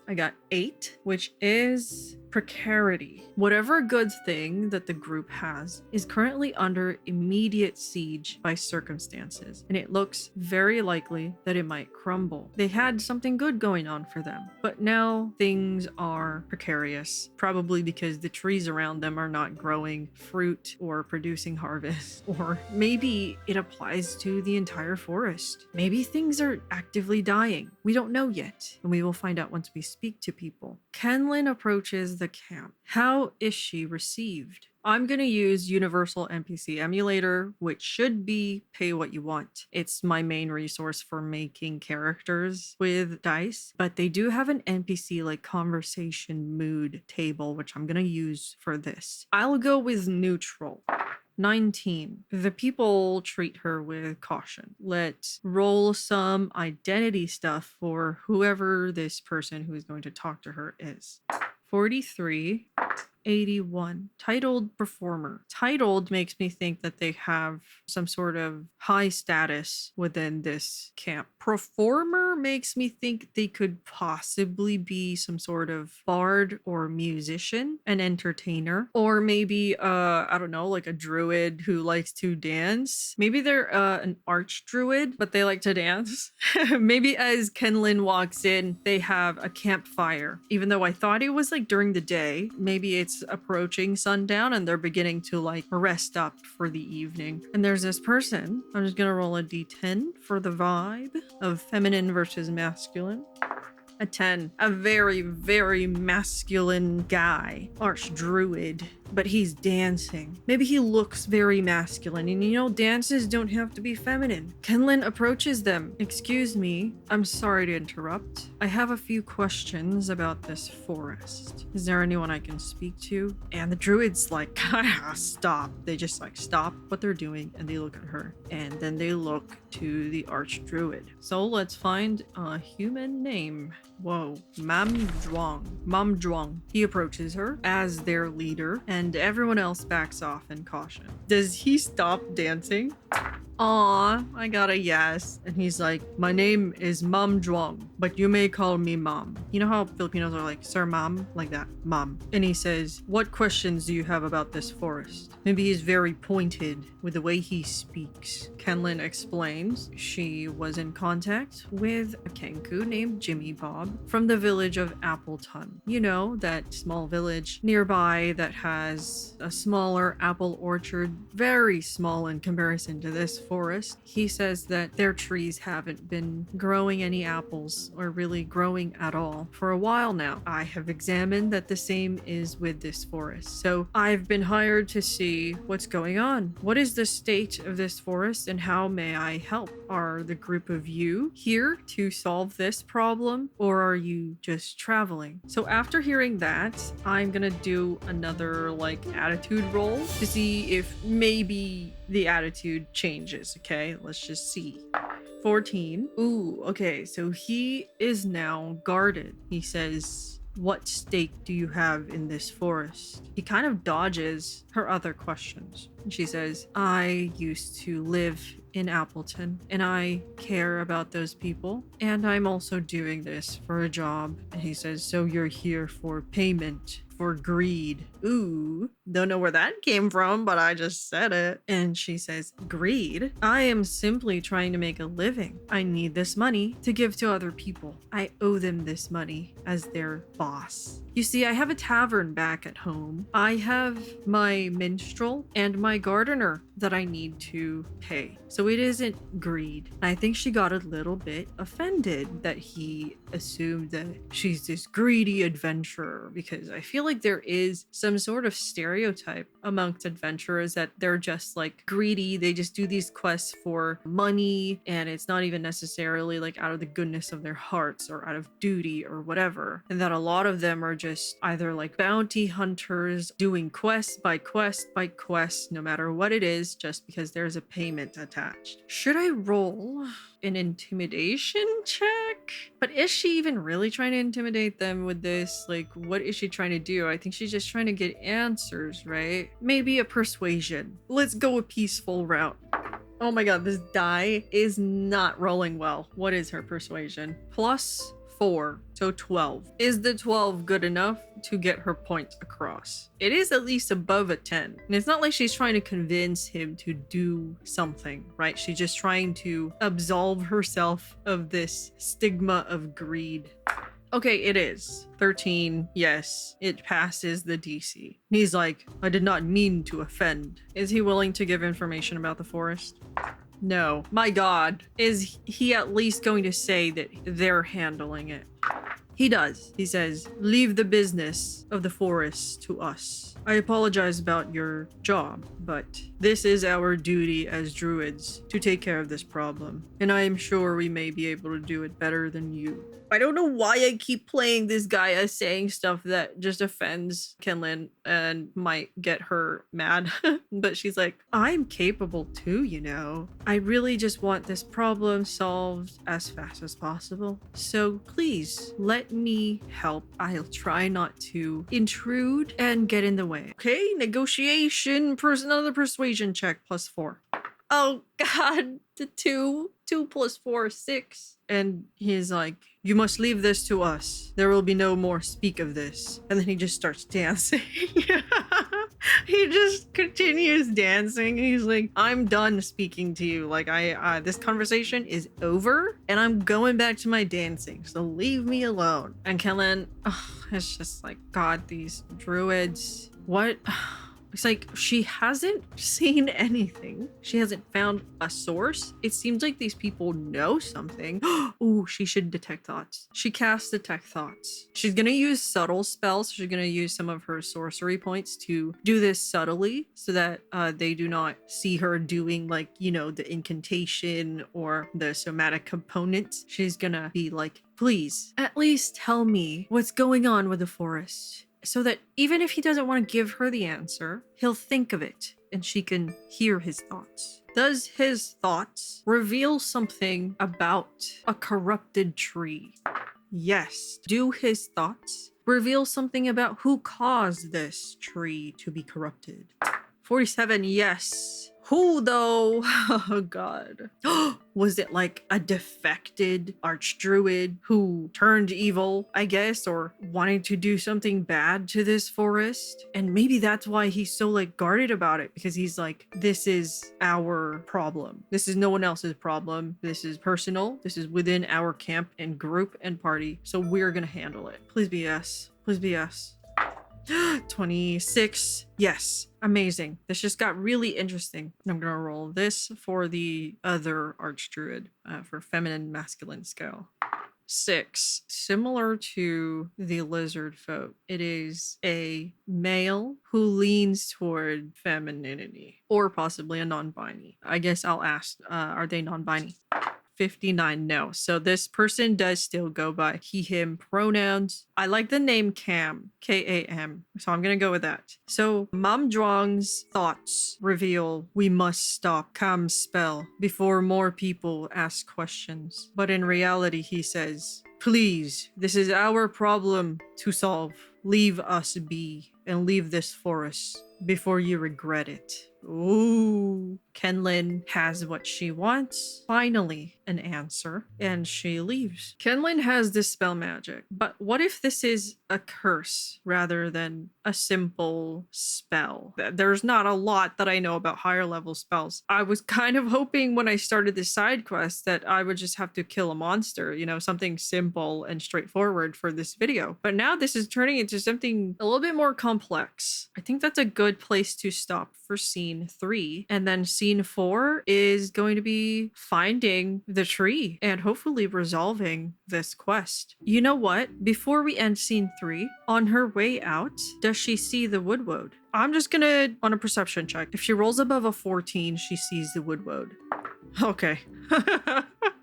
I got 8, which is precarity. Whatever good thing that the group has is currently under immediate siege by circumstances, and it looks very likely that it might crumble. They had something good going on for them, but now things are precarious, probably because the trees around them are not growing fruit or producing harvest, or maybe it applies to the entire forest. Maybe things are actively dying. We don't know yet, and we will find out once we speak to people. Kenlin approaches the camp. How is she received? I'm going to use Universal NPC Emulator, which should be pay what you want. It's my main resource for making characters with dice, but they do have an NPC like conversation mood table, which I'm going to use for this. I'll go with neutral. 19. The people treat her with caution. Let's roll some identity stuff for whoever this person who is going to talk to her is. 43. 81. Titled performer. Titled makes me think that they have some sort of high status within this camp. Performer makes me think they could possibly be some sort of bard or musician, an entertainer, or maybe I don't know, like a druid who likes to dance. Maybe they're an arch druid, but they like to dance. Maybe as Kenlin walks in, they have a campfire. Even though I thought it was like during the day, maybe it's approaching sundown and they're beginning to like rest up for the evening. And there's this person. I'm just gonna roll a d10 for the vibe of feminine versus masculine. A 10. A very, very masculine guy. Archdruid. But he's dancing. Maybe he looks very masculine. And you know, dances don't have to be feminine. Kenlin approaches them. Excuse me. I'm sorry to interrupt. I have a few questions about this forest. Is there anyone I can speak to? And the druid's like, stop. They just like stop what they're doing and they look at her. And then they look to the archdruid. So let's find a human name. Whoa, Mam Zhuang. He approaches her as their leader, and everyone else backs off in caution. Does he stop dancing? Aw, I got a yes. And he's like, my name is Mam Zhuang, but you may call me Mom. You know how Filipinos are like, Sir Mom? Like that, Mom. And he says, what questions do you have about this forest? Maybe he's very pointed with the way he speaks. Kenlin explains she was in contact with a Kenku named Jimmy Bob from the village of Appleton. You know, that small village nearby that has a smaller apple orchard, very small in comparison to this forest. He says that their trees haven't been growing any apples or really growing at all for a while now. I have examined that the same is with this forest. So I've been hired to see what's going on. What is the state of this forest and how may I help? Are the group of you here to solve this problem or are you just traveling? So after hearing that, I'm gonna do another like attitude roll to see if maybe the attitude changes. Okay, let's just see. 14. Ooh, okay, so he is now guarded. He says, what stake do you have in this forest? He kind of dodges her other questions. She says, I used to live in Appleton and I care about those people and I'm also doing this for a job. And he says, so you're here for payment, for greed. Ooh, don't know where that came from, but I just said it. And she says, greed? I am simply trying to make a living. I need this money to give to other people. I owe them this money as their boss. You see, I have a tavern back at home. I have my minstrel and my gardener that I need to pay. So it isn't greed. I think she got a little bit offended that he assumed that she's this greedy adventurer, because I feel like there is some sort of stereotype amongst adventurers that they're just like greedy. They just do these quests for money and it's not even necessarily like out of the goodness of their hearts or out of duty or whatever. And that a lot of them are just either like bounty hunters doing quest by quest by quest, no matter what it is, just because there's a payment attached. Should I roll an intimidation check? But is she even really trying to intimidate them with this? Like, what is she trying to do? I think she's just trying to get answers, right? Maybe a persuasion. Let's go a peaceful route. Oh my god, this die is not rolling well. What is her persuasion? +4, so 12. Is the 12 good enough to get her point across? It is at least above a 10. And it's not like she's trying to convince him to do something, right? She's just trying to absolve herself of this stigma of greed. Okay, it is 13. Yes, it passes the DC. He's like, I did not mean to offend. Is he willing to give information about the forest? No. My god. Is he at least going to say that they're handling it? He does. He says, leave the business of the forest to us. I apologize about your job, but this is our duty as druids to take care of this problem. And I am sure we may be able to do it better than you. I don't know why I keep playing this guy as saying stuff that just offends Kenlin. and might get her mad. But she's like, I'm capable too, you know. I really just want this problem solved as fast as possible. So please let me help. I'll try not to intrude and get in the way. Okay, negotiation, another persuasion check +4. Oh God, the 2 + 4 is 6. And he's like, you must leave this to us. There will be no more speak of this. And then he just starts dancing. He just continues dancing. He's like, I'm done speaking to you. Like, this conversation is over and I'm going back to my dancing. So leave me alone. And Kenlin, it's just like, God, these druids, what? It's like she hasn't seen anything. She hasn't found a source. It seems like these people know something. Oh, she should detect thoughts. She casts detect thoughts. She's gonna use subtle spells. She's gonna use some of her sorcery points to do this subtly so that they do not see her doing, like, you know, the incantation or the somatic components. She's gonna be like, please, at least tell me what's going on with the forest. So that even if he doesn't want to give her the answer, he'll think of it and she can hear his thoughts. Does his thoughts reveal something about a corrupted tree? Yes. Do his thoughts reveal something about who caused this tree to be corrupted? 47, yes. Who though? Oh God. Was it like a defected archdruid who turned evil, I guess, or wanting to do something bad to this forest? And maybe that's why he's so like guarded about it, because he's like, this is our problem. This is no one else's problem. This is personal. This is within our camp and group and party. So we're gonna handle it. Please be yes. Please be yes. 26. Yes. Amazing. This just got really interesting. I'm gonna roll this for the other archdruid for feminine masculine scale. 6. Similar to the lizard folk, it is a male who leans toward femininity, or possibly a non-binary. I guess I'll ask, are they non-binary? 59, no. So this person does still go by he, him pronouns. I like the name Cam, K-A-M. So I'm gonna go with that. So Mam Zhuang's thoughts reveal we must stop Cam's spell before more people ask questions. But in reality, he says, please, this is our problem to solve. Leave us be and leave this forest before you regret it. Ooh, Kenlin has what she wants. Finally, an answer, and she leaves. Kenlin has dispel magic, but what if this is a curse rather than a simple spell? There's not a lot that I know about higher level spells. I was kind of hoping when I started this side quest that I would just have to kill a monster, you know, something simple and straightforward for this video. But now this is turning into something a little bit more complex. I think that's a good place to stop for scene 3. And then scene 4 is going to be finding the tree and hopefully resolving this quest. You know what? Before we end scene 3, on her way out, does she see the woodwode? I'm just gonna, on a perception check, if she rolls above a 14, she sees the woodwode. Okay.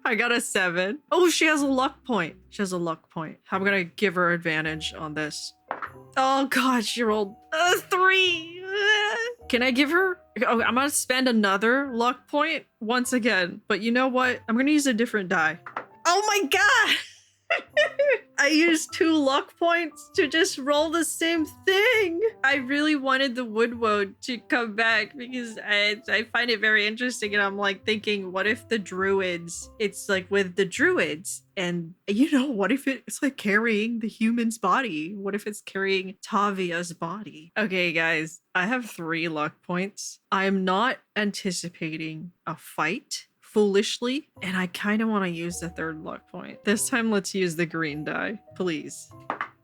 I got a 7. Oh, she has a luck point. She has a luck point. I'm gonna give her advantage on this. Oh God, she rolled a 3. Can I give her? Oh, I'm gonna spend another luck point once again. But you know what? I'm gonna use a different die. Oh my God! I used 2 luck points to just roll the same thing. I really wanted the woodwode to come back because I find it very interesting, and I'm like thinking, what if the druids, it's like with the druids, and you know, what if it's like carrying the human's body? What if it's carrying Tavia's body? Okay, guys, I have 3 luck points. I'm not anticipating a fight foolishly, and I kind of want to use the 3rd luck point. This time, let's use the green die, please.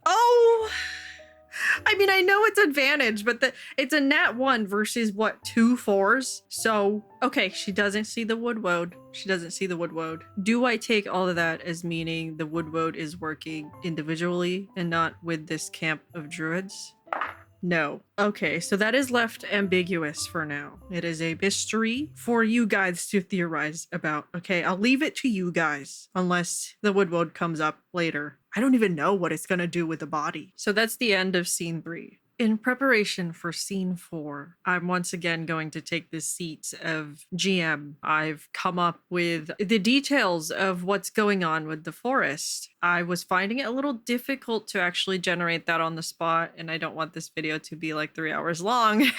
Oh, I mean, I know it's advantage, but it's a nat 1 versus what, 2 4s? So, okay, she doesn't see the woodwode. She doesn't see the woodwode. Do I take all of that as meaning the woodwode is working individually and not with this camp of druids? No. Okay, so that is left ambiguous for now. It is a mystery for you guys to theorize about. Okay, I'll leave it to you guys unless the woodwode comes up later. I don't even know what it's gonna do with the body. So that's the end of scene 3. In preparation for scene 4, I'm once again going to take the seat of GM. I've come up with the details of what's going on with the forest. I was finding it a little difficult to actually generate that on the spot, and I don't want this video to be like 3 hours long.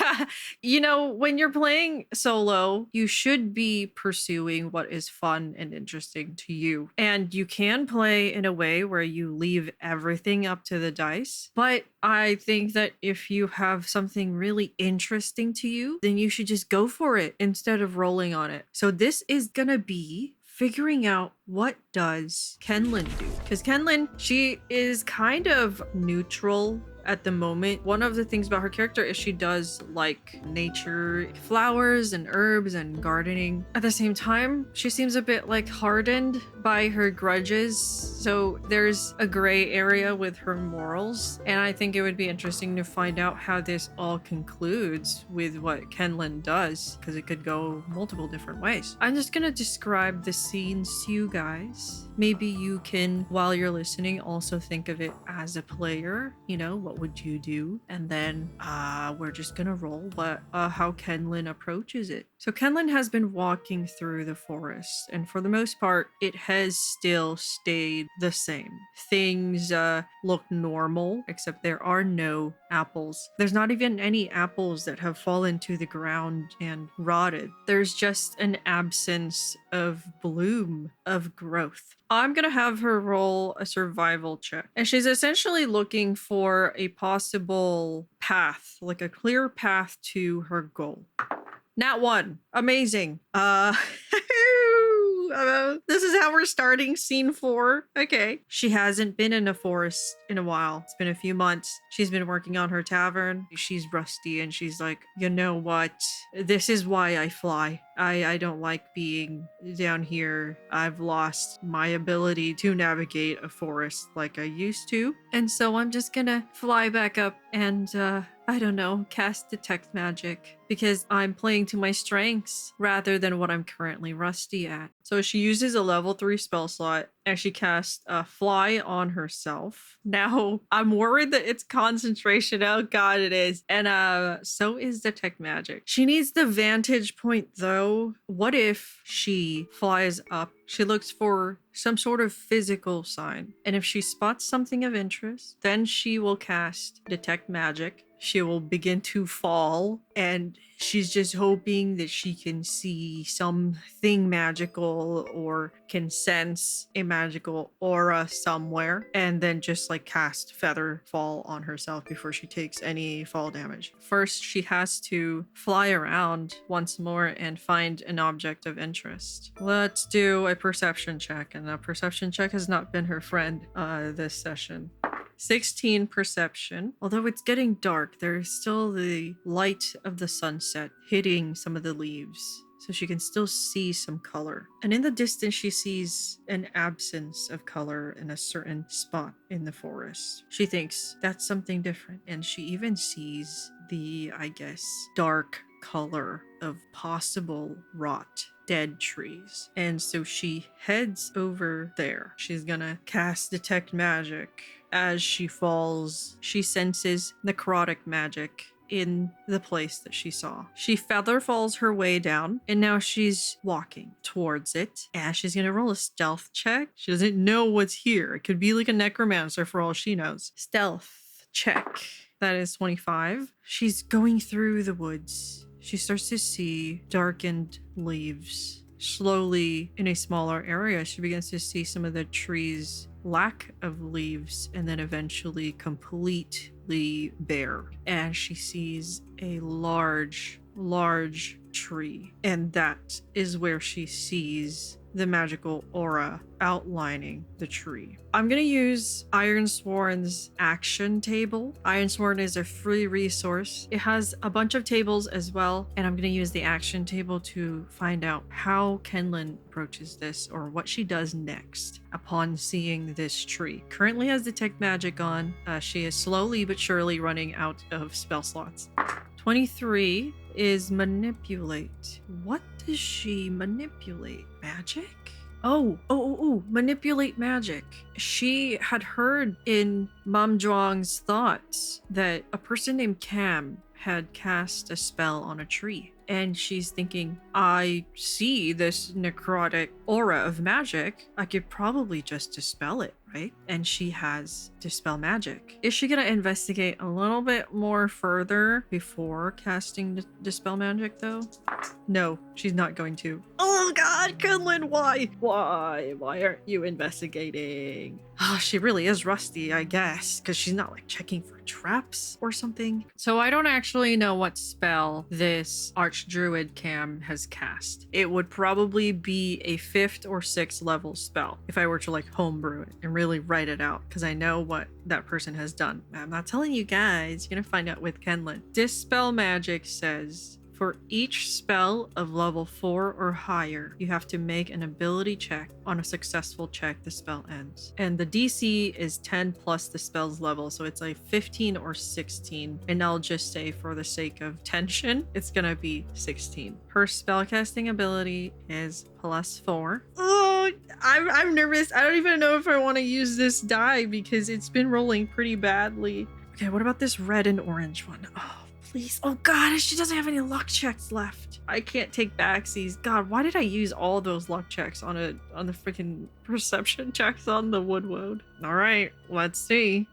You know, when you're playing solo, you should be pursuing what is fun and interesting to you. And you can play in a way where you leave everything up to the dice. But I think that if you have something really interesting to you, then you should just go for it instead of rolling on it. So this is gonna be figuring out what does Kenlin do? Because Kenlin, she is kind of neutral at the moment. One of the things about her character is she does like nature, flowers and herbs and gardening. At the same time, she seems a bit like hardened by her grudges. So there's a gray area with her morals. And I think it would be interesting to find out how this all concludes with what Kenlin does, because it could go multiple different ways. I'm just gonna describe the scenes to you guys. Maybe you can, while you're listening, also think of it as a player. You know, what would you do? And then we're just gonna roll how Kenlin approaches it. So Kenlin has been walking through the forest, and for the most part, it has still stayed the same. Things look normal, except there are no apples. There's not even any apples that have fallen to the ground and rotted. There's just an absence of bloom, of growth. I'm gonna have her roll a survival check. And she's essentially looking for a possible path, like a clear path to her goal. Nat 1. Amazing. This is how we're starting scene 4. Okay. She hasn't been in a forest in a while. It's been a few months. She's been working on her tavern. She's rusty and she's like, you know what? This is why I fly. I don't like being down here. I've lost my ability to navigate a forest like I used to. And so I'm just gonna fly back up and I don't know, cast detect magic, because I'm playing to my strengths rather than what I'm currently rusty at. So she uses a level 3 spell slot and she casts fly on herself. Now I'm worried that it's concentration. Oh god, it is. And so is detect magic. She needs the vantage point though. What if she flies up? She looks for some sort of physical sign. And if she spots something of interest, then she will cast detect magic. She will begin to fall, and she's just hoping that she can see something magical or can sense a magical aura somewhere, and then just like cast feather fall on herself before she takes any fall damage. First, she has to fly around once more and find an object of interest. Let's do a perception check, and a perception check has not been her friend this session. 16 perception. Although it's getting dark, there is still the light of the sunset hitting some of the leaves, so she can still see some color. And in the distance, she sees an absence of color in a certain spot in the forest. She thinks that's something different, and she even sees the, I guess, dark color of possible rot. Dead trees. And so she heads over there. She's gonna cast detect magic. As she falls, she senses necrotic magic in the place that she saw. She feather falls her way down, and now she's walking towards it, and she's gonna roll a stealth check. She doesn't know what's here. It could be like a necromancer for all she knows. Stealth check. That is 25. She's going through the woods. She starts to see darkened leaves. Slowly, in a smaller area, she begins to see some of the trees' lack of leaves, and then eventually completely bare. And she sees a large tree. And that is where she sees the magical aura outlining the tree. I'm gonna use Ironsworn's action table. Ironsworn is a free resource. It has a bunch of tables as well, and I'm gonna use the action table to find out how Kenlin approaches this, or what she does next upon seeing this tree. Currently has detect magic on. She is slowly but surely running out of spell slots. 23 is manipulate. What does she manipulate? Magic? Manipulate magic. She had heard in Mam Zhuang's thoughts that a person named Cam had cast a spell on a tree. And she's thinking, I see this necrotic aura of magic. I could probably just dispel it, right? And she has dispel magic. Is she gonna investigate a little bit more further before casting dispel magic though? No, she's not going to. Oh God, Kenlin, why? Why aren't you investigating? Oh, she really is rusty, I guess, because she's not like checking for traps or something. So I don't actually know what spell this Archdruid Cam has cast. It would probably be a 5th or 6th level spell if I were to like homebrew it and really write it out, because I know what that person has done. I'm not telling you guys, you're gonna find out with Kenlin. Dispel magic says, for each spell of level 4 or higher, you have to make an ability check. On a successful check, the spell ends. And the DC is 10 plus the spell's level, so it's like 15 or 16. And I'll just say for the sake of tension, it's gonna be 16. Her spellcasting ability is +4. Oh, I'm nervous. I don't even know if I want to use this die because it's been rolling pretty badly. Okay, what about this red and orange one? Oh, please. Oh God, she doesn't have any luck checks left. I can't take backsies. God, why did I use all those luck checks on the freaking perception checks on the wood? All right, let's see.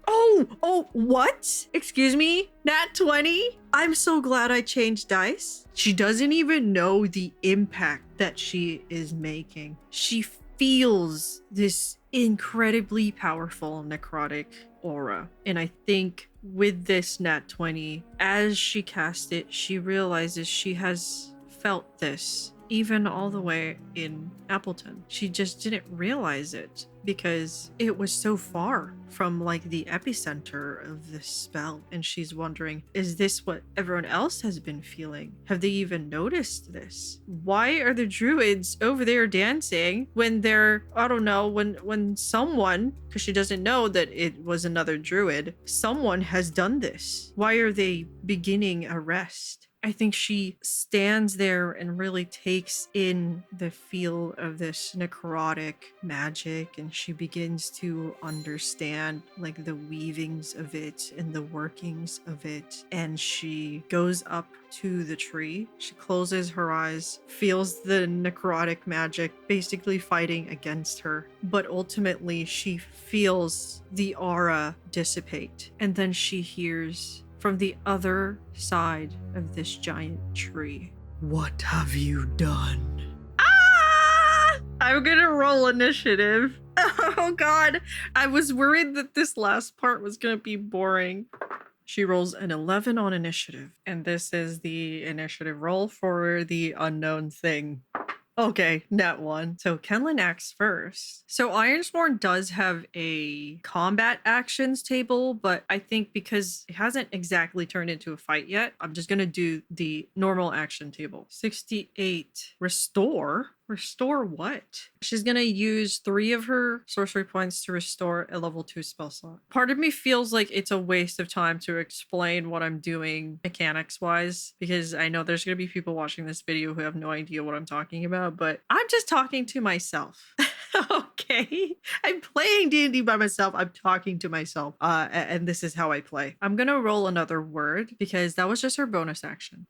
Oh, what? Excuse me? Nat 20? I'm so glad I changed dice. She doesn't even know the impact that she is making. She feels this incredibly powerful necrotic aura. And I think with this nat 20, as she cast it, she realizes she has felt this even all the way in Appleton. She just didn't realize it because it was so far from like the epicenter of this spell. And she's wondering, is this what everyone else has been feeling? Have they even noticed this? Why are the druids over there dancing when they're, I don't know, when someone, because she doesn't know that it was another druid, someone has done this. Why are they beginning a rest? I think she stands there and really takes in the feel of this necrotic magic, and she begins to understand like the weavings of it and the workings of it. And she goes up to the tree. She closes her eyes, feels the necrotic magic basically fighting against her, but ultimately she feels the aura dissipate. And then she hears from the other side of this giant tree, "What have you done?" Ah! I'm gonna roll initiative. Oh God, I was worried that this last part was gonna be boring. She rolls an 11 on initiative, and this is the initiative roll for the unknown thing. Okay, nat 1. So Kenlin acts first. So Ironsworn does have a combat actions table, but I think because it hasn't exactly turned into a fight yet, I'm just gonna do the normal action table. 68. Restore? Restore what? She's gonna use 3 of her sorcery points to restore a level 2 spell slot. Part of me feels like it's a waste of time to explain what I'm doing mechanics wise, because I know there's gonna be people watching this video who have no idea what I'm talking about, but I'm just talking to myself. Okay, I'm playing D&D by myself. I'm talking to myself, and this is how I play. I'm gonna roll another word because that was just her bonus action.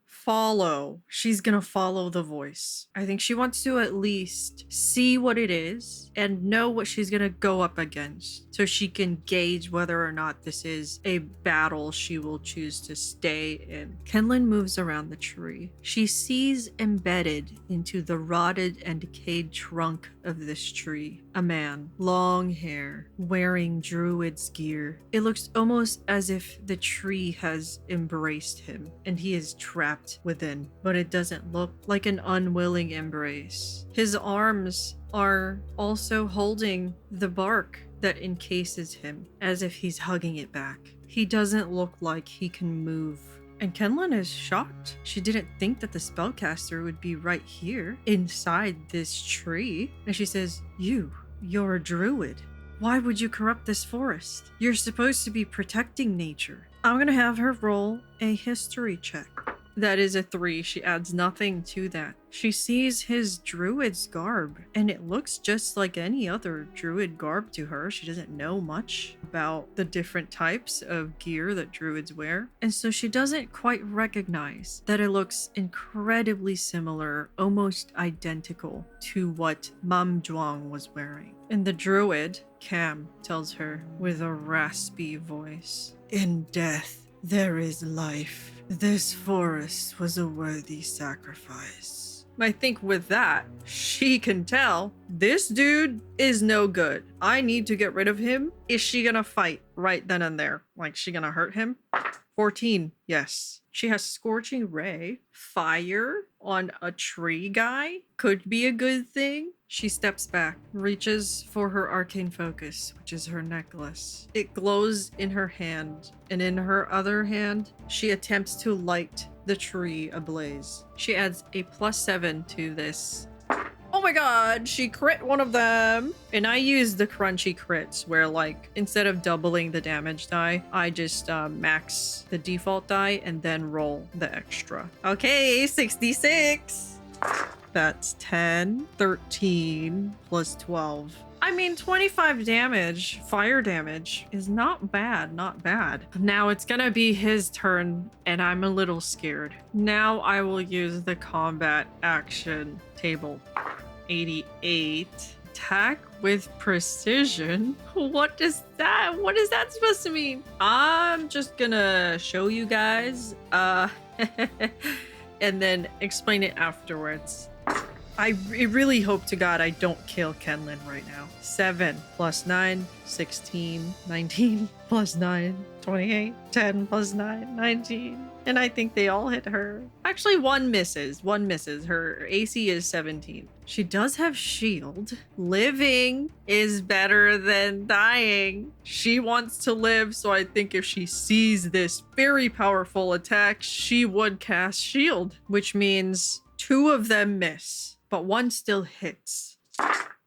Follow. She's gonna follow the voice. I think she wants to at least see what it is and know what she's gonna go up against, so she can gauge whether or not this is a battle she will choose to stay in. Kenlin moves around the tree. She sees embedded into the rotted and decayed trunk of this tree a man, long hair, wearing druid's gear. It looks almost as if the tree has embraced him and he is trapped within, but it doesn't look like an unwilling embrace. His arms are also holding the bark that encases him, as if he's hugging it back. He doesn't look like he can move. And Kenlin is shocked. She didn't think that the spellcaster would be right here, inside this tree. And she says, You're a druid. Why would you corrupt this forest? You're supposed to be protecting nature. I'm gonna have her roll a history check. That is a 3. She adds nothing to that. She sees his druid's garb, and it looks just like any other druid garb to her. She doesn't know much about the different types of gear that druids wear. And so she doesn't quite recognize that it looks incredibly similar, almost identical to what Mam Zhuang was wearing. And the druid, Cam, tells her with a raspy voice, "In death, there is life. This forest was a worthy sacrifice." I think with that, she can tell this dude is no good. I need to get rid of him. Is she gonna fight right then and there? Like, she gonna hurt him? 14, yes. She has Scorching Ray. Fire on a tree guy could be a good thing. She steps back, reaches for her arcane focus, which is her necklace. It glows in her hand, and in her other hand, she attempts to light the tree ablaze. She adds a +7 to this. Oh my god, she crit one of them. And I use the crunchy crits where, like, instead of doubling the damage die, I just max the default die and then roll the extra. Okay, 66. That's 10, 13 plus 12. I mean, 25 damage, fire damage, is not bad, not bad. Now it's gonna be his turn, and I'm a little scared. Now I will use the combat action table. 88. Attack with precision? What is that? What is that supposed to mean? I'm just gonna show you guys, and then explain it afterwards. I really hope to God I don't kill Kenlin right now. 7 plus 9, 16, 19 plus 9, 28, 10 plus 9, 19. And I think they all hit her. Actually, one misses. One misses. Her AC is 17. She does have shield. Living is better than dying. She wants to live, so I think if she sees this very powerful attack, she would cast shield, which means 2 of them miss, but 1 still hits.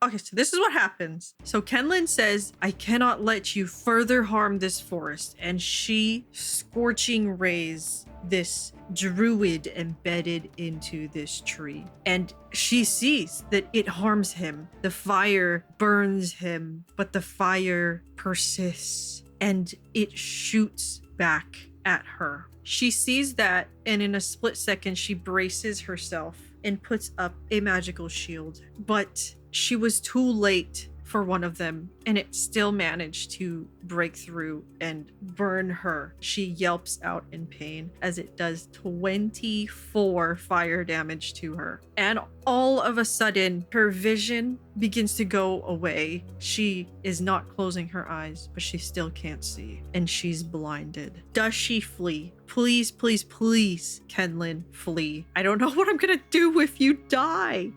Okay, so this is what happens. So Kenlin says, "I cannot let you further harm this forest," and she scorching rays this druid embedded into this tree. And she sees that it harms him. The fire burns him, but the fire persists and it shoots back at her. She sees that, and in a split second, she braces herself and puts up a magical shield. But she was too late for one of them, and it still managed to break through and burn her. She yelps out in pain as it does 24 fire damage to her. And all of a sudden, her vision begins to go away. She is not closing her eyes, but she still can't see, and she's blinded. Does she flee? Please, please, please, Kenlin, flee. I don't know what I'm gonna do if you die.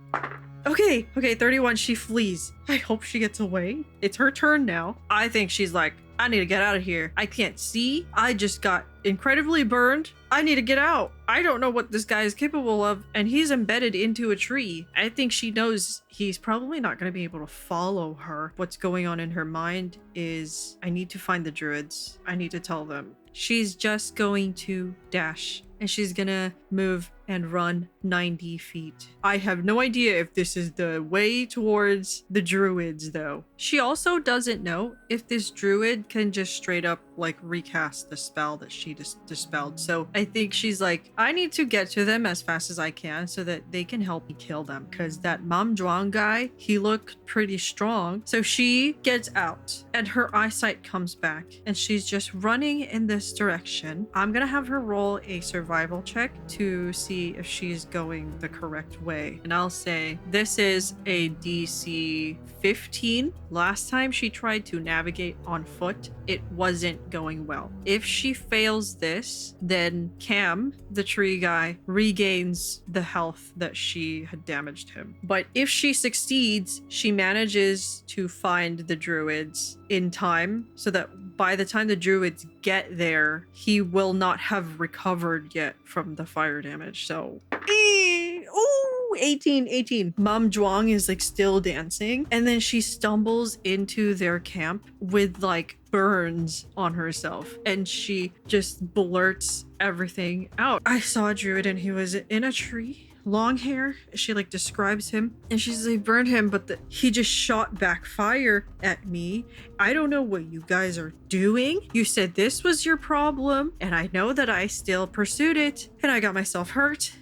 Okay, 31, she flees. I hope she gets away. It's her turn now. I think she's like, I need to get out of here. I can't see. I just got incredibly burned. I need to get out. I don't know what this guy is capable of, and he's embedded into a tree. I think she knows he's probably not going to be able to follow her. What's going on in her mind is, I need to find the druids. I need to tell them. She's just going to dash, and she's gonna move and run 90 feet. I have no idea if this is the way towards the druids, though. She also doesn't know if this druid can just straight up, like, recast the spell that she just dispelled. So I think she's like, I need to get to them as fast as I can so that they can help me kill them. Because that Mam Zhuang guy, he looked pretty strong. So she gets out, and her eyesight comes back, and she's just running in this direction. I'm gonna have her roll a survival check to see if she's going the correct way. And I'll say this is a DC 15. Last time she tried to navigate on foot, it wasn't going well. If she fails this, then Cam, the tree guy, regains the health that she had damaged him. But if she succeeds, she manages to find the druids in time so that by the time the druids get there, he will not have recovered yet from the fire damage. So, ooh, Woo! 18, 18. Mom Zhuang is like still dancing. And then she stumbles into their camp with like burns on herself. And she just blurts everything out. I saw a druid and he was in a tree. Long hair. She like describes him and she's like, burned him, but he just shot back fire at me. I don't know what you guys are doing. You said this was your problem and I know that I still pursued it and I got myself hurt.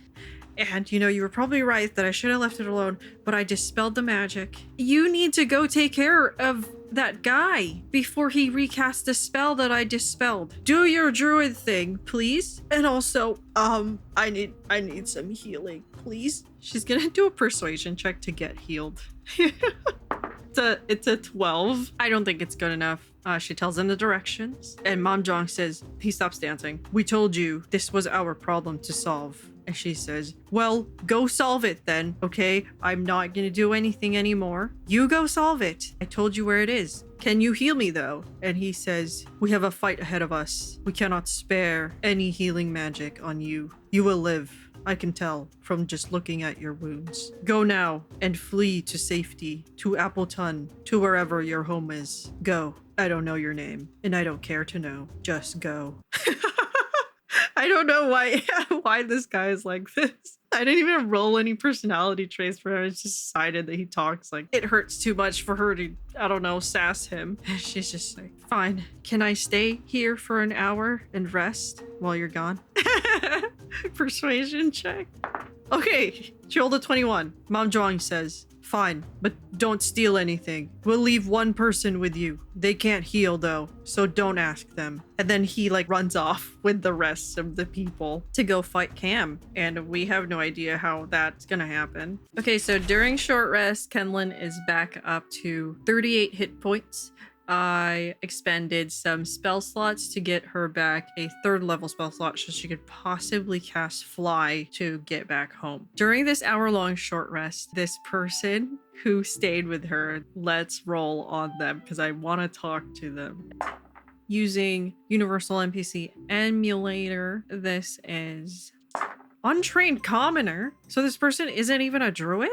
And you know, you were probably right that I should have left it alone, but I dispelled the magic. You need to go take care of that guy before he recasts the spell that I dispelled. Do your druid thing, please. And also, I need some healing, please. She's gonna do a persuasion check to get healed. It's a 12. I don't think it's good enough. She tells him the directions and Mom Zhuang says, he stops dancing. We told you this was our problem to solve. And she says, well, go solve it then, okay? I'm not gonna do anything anymore. You go solve it. I told you where it is. Can you heal me though? And he says, we have a fight ahead of us. We cannot spare any healing magic on you. You will live. I can tell from just looking at your wounds. Go now and flee to safety, to Appleton, to wherever your home is. Go. I don't know your name, and I don't care to know. Just go. I don't know why this guy is like this. I didn't even roll any personality traits for him. It's just decided that he talks like it hurts too much for her to, I don't know, sass him. And she's just like, fine. Can I stay here for an hour and rest while you're gone? Persuasion check. Okay, she rolled a 21. Mom Zhuang says, fine, but don't steal anything. We'll leave one person with you. They can't heal though, so don't ask them. And then he like runs off with the rest of the people to go fight Cam. And we have no idea how that's gonna happen. Okay, so during short rest, Kenlin is back up to 38 hit points. I expended some spell slots to get her back a 3rd level spell slot so she could possibly cast Fly to get back home. During this hour-long short rest, this person who stayed with her, let's roll on them because I want to talk to them. Using Universal NPC Emulator, this is Untrained Commoner. So this person isn't even a druid?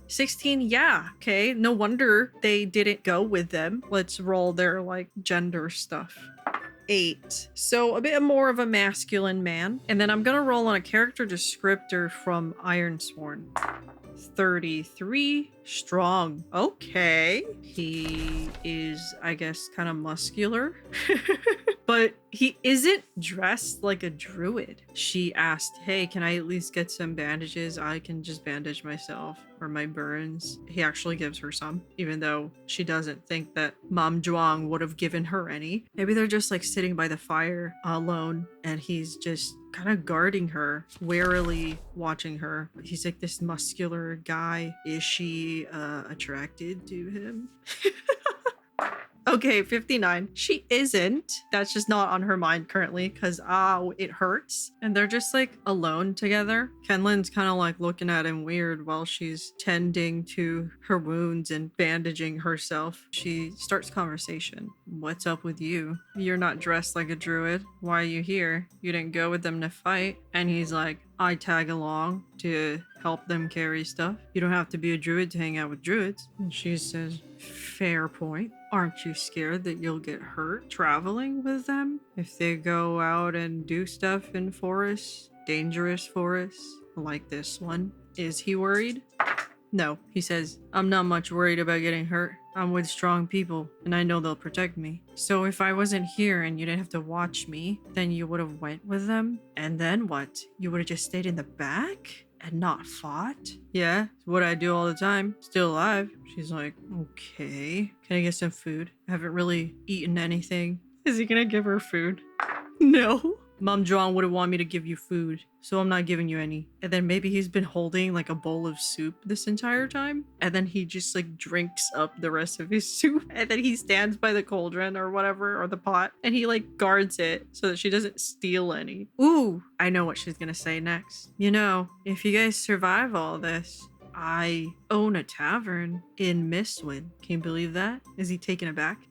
16, yeah, okay. No wonder they didn't go with them. Let's roll their like gender stuff. 8. So a bit more of a masculine man. And then I'm gonna roll on a character descriptor from Ironsworn. 33, strong. Okay. He is, I guess, kind of muscular. But he isn't dressed like a druid. She asked, hey, can I at least get some bandages? I can just bandage myself or my burns. He actually gives her some, even though she doesn't think that Mom Zhuang would have given her any. Maybe they're just like sitting by the fire alone and he's just kind of guarding her, warily watching her. He's like this muscular guy. Is she attracted to him? Okay, 59. She isn't. That's just not on her mind currently because it hurts. And they're just like alone together. Kenlin's kind of like looking at him weird while she's tending to her wounds and bandaging herself. She starts conversation. What's up with you? You're not dressed like a druid. Why are you here? You didn't go with them to fight. And he's like, I tag along to help them carry stuff. You don't have to be a druid to hang out with druids. And she says, fair point. Aren't you scared that you'll get hurt traveling with them? If they go out and do stuff in forests, dangerous forests, like this one. Is he worried? No, he says, I'm not much worried about getting hurt. I'm with strong people, and I know they'll protect me. So if I wasn't here and you didn't have to watch me, then you would have went with them? And then what? You would have just stayed in the back? And not fought? Yeah, it's what I do all the time. Still alive. She's like, okay. Can I get some food? I haven't really eaten anything. Is he gonna give her food? No. Mom Zhuang wouldn't want me to give you food, so I'm not giving you any. And then maybe he's been holding like a bowl of soup this entire time. And then he just like drinks up the rest of his soup. And then he stands by the cauldron or whatever, or the pot. And he like guards it so that she doesn't steal any. Ooh, I know what she's gonna say next. You know, if you guys survive all this, I own a tavern in Mistwood. Can you believe that? Is he taken aback?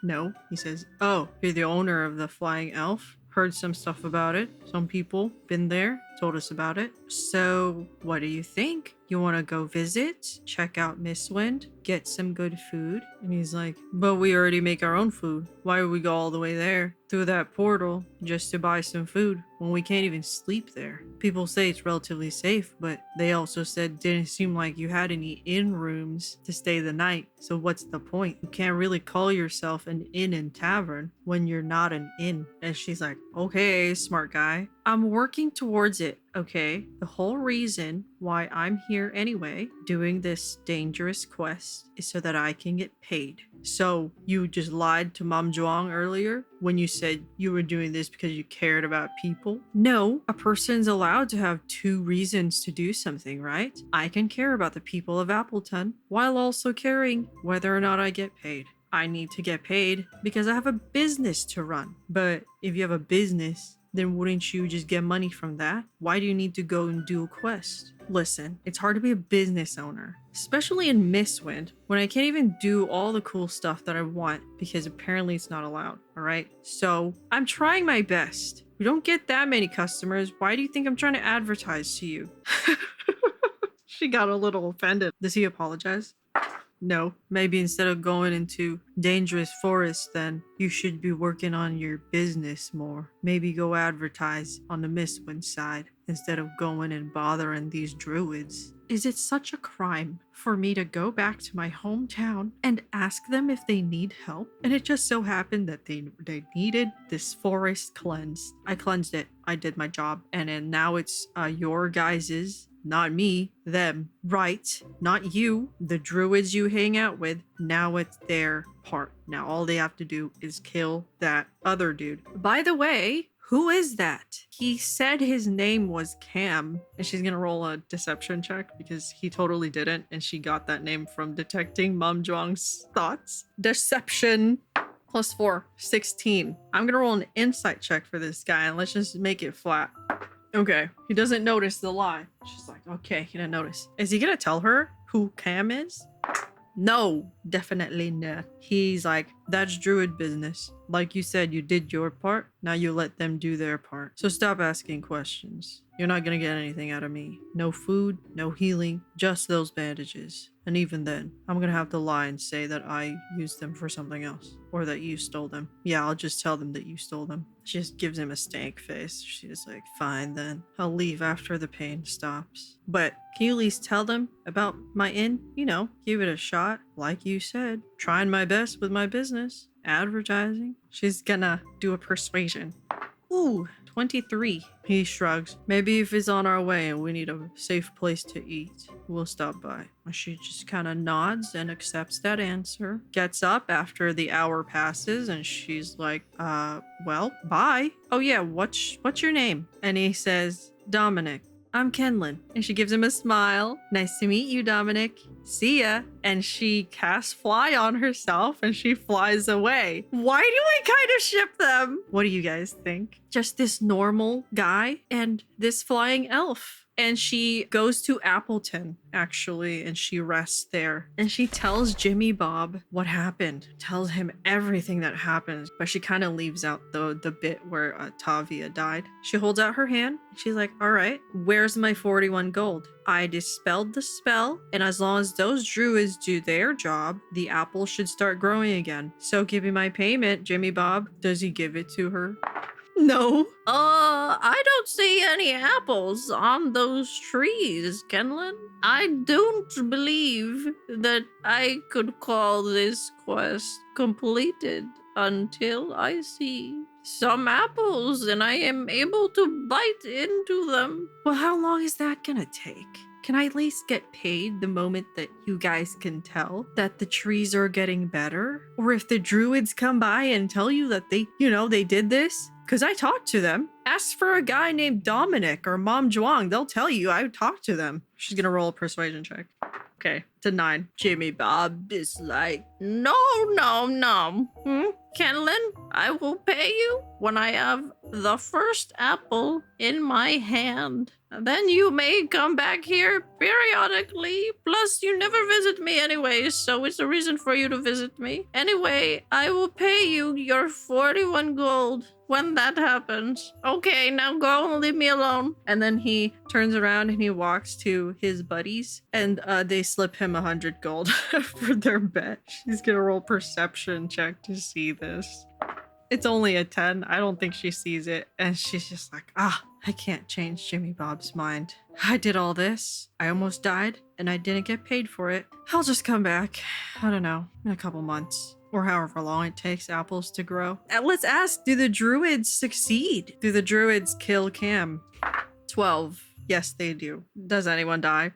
No. He says, oh, you're the owner of the Flying Elf? Heard some stuff about it. Some people been there. told us about it. So what do you think? You want to go visit, check out Mistwind, get some good food? And he's like, but we already make our own food. Why would we go all the way there through that portal just to buy some food when we can't even sleep there? People say it's relatively safe, but they also said didn't seem like you had any inn rooms to stay the night. So what's the point? You can't really call yourself an inn and tavern when you're not an inn. And she's like, okay, smart guy. I'm working towards it, okay? The whole reason why I'm here anyway, doing this dangerous quest, is so that I can get paid. So you just lied to Mom Zhuang earlier when you said you were doing this because you cared about people? No, a person's allowed to have two reasons to do something, right? I can care about the people of Appleton while also caring whether or not I get paid. I need to get paid because I have a business to run. But if you have a business, then wouldn't you just get money from that? Why do you need to go and do a quest? Listen, it's hard to be a business owner, especially in Mistwind, when I can't even do all the cool stuff that I want because apparently it's not allowed, all right? So I'm trying my best. We don't get that many customers. Why do you think I'm trying to advertise to you? She got a little offended. Does he apologize? No, maybe instead of going into dangerous forests, then you should be working on your business more. Maybe go advertise on the Mistwind side instead of going and bothering these druids. Is it such a crime for me to go back to my hometown and ask them if they need help? And it just so happened that they needed this forest cleansed. I cleansed it. I did my job. And then now it's your guys's. Not me, them, right? Not you, the druids you hang out with. Now it's their part. Now all they have to do is kill that other dude. By the way, who is that? He said his name was Cam, and she's gonna roll a deception check because he totally didn't, and she got that name from detecting Mom Zhuang's thoughts. Deception. +4, 16. I'm gonna roll an insight check for this guy, and let's just make it flat. Okay, he doesn't notice the lie. She's like, okay, he didn't notice. Is he gonna tell her who Cam is? No, definitely not. He's like, that's druid business. Like you said, you did your part. Now you let them do their part. So stop asking questions. You're not gonna get anything out of me. No food, no healing, just those bandages. And even then, I'm gonna have to lie and say that I used them for something else. Or that you stole them. Yeah, I'll just tell them that you stole them. She just gives him a stank face. She's like, fine then. I'll leave after the pain stops. But can you at least tell them about my inn? You know, give it a shot. Like you said, trying my best with my business. Advertising. She's gonna do a persuasion. Ooh, 23. He shrugs. Maybe if it's on our way and we need a safe place to eat, we'll stop by. She just kind of nods and accepts that answer. Gets up after the hour passes and she's like, well, bye. Oh yeah, what's your name? And he says, Dominic. I'm Kenlin. And she gives him a smile. Nice to meet you, Dominic. See ya. And she casts fly on herself and she flies away. Why do I kind of ship them? What do you guys think? Just this normal guy and this flying elf. And she goes to Appleton, actually, and she rests there. And she tells Jimmy Bob what happened. Tells him everything that happened. But she kind of leaves out the bit where Tavia died. She holds out her hand. She's like, all right, where's my 41 gold? I dispelled the spell. And as long as those druids do their job, the apple should start growing again. So give me my payment, Jimmy Bob. Does he give it to her? No. I don't see any apples on those trees, Kenlin. I don't believe that I could call this quest completed until I see some apples and I am able to bite into them. Well, how long is that gonna take? Can I at least get paid the moment that you guys can tell that the trees are getting better? Or if the druids come by and tell you that they did this? Because I talked to them. Ask for a guy named Dominic or Mom Zhuang. They'll tell you. I talked to them. She's gonna roll a persuasion check. Okay, to 9. Jimmy Bob is like, no. Kenlin, I will pay you when I have the first apple in my hand. Then you may come back here periodically. Plus, you never visit me anyway, so it's a reason for you to visit me. Anyway, I will pay you your 41 gold when that happens. Okay, now go and leave me alone. And then he turns around and he walks to his buddies, and they slip him 100 gold for their bet. She's gonna roll perception check to see this. It's only a 10. I don't think she sees it. And she's just like, I can't change Jimmy Bob's mind. I did all this. I almost died, and I didn't get paid for it. I'll just come back. I don't know, in a couple months. Or however long it takes apples to grow. And let's ask, do the druids succeed? Do the druids kill Cam? 12. Yes, they do. Does anyone die?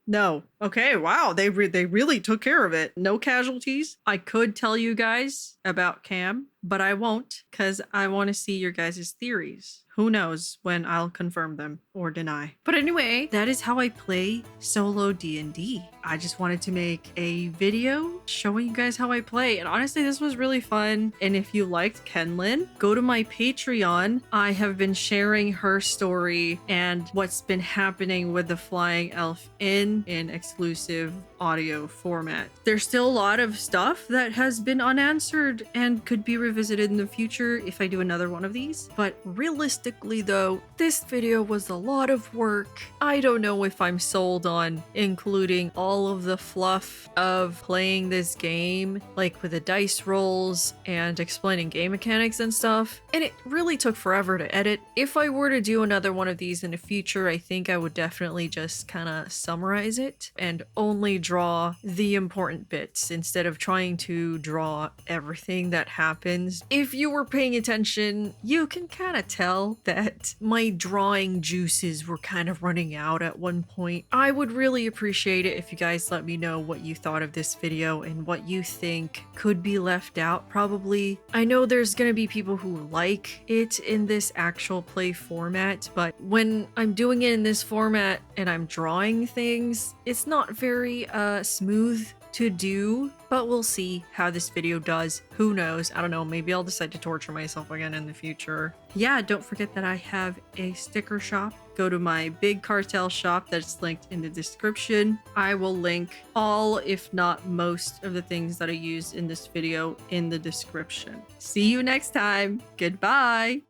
No. Okay, wow, they really took care of it. No casualties. I could tell you guys about Cam, but I won't, because I want to see your guys' theories. Who knows when I'll confirm them or deny. But anyway, that is how I play Solo D&D. I just wanted to make a video showing you guys how I play. And honestly, this was really fun. And if you liked Kenlin, go to my Patreon. I have been sharing her story and what's been happening with the Flying Elf in exclusive audio format. There's still a lot of stuff that has been unanswered and could be revisited in the future if I do another one of these. But realistically though, this video was a lot of work. I don't know if I'm sold on including all of the fluff of playing this game, like with the dice rolls and explaining game mechanics and stuff. And it really took forever to edit. If I were to do another one of these in the future, I think I would definitely just kind of summarize it and only draw the important bits instead of trying to draw everything that happens. If you were paying attention, you can kind of tell that my drawing juices were kind of running out at one point. I would really appreciate it if you guys let me know what you thought of this video and what you think could be left out probably. I know there's gonna be people who like it in this actual play format, but when I'm doing it in this format and I'm drawing things, it's not very smooth to do, but we'll see how this video does. Who knows? I don't know. Maybe I'll decide to torture myself again in the future. Yeah, don't forget that I have a sticker shop. Go to my big cartel shop that's linked in the description. I will link all, if not most, of the things that I used in this video in the description. See you next time. Goodbye.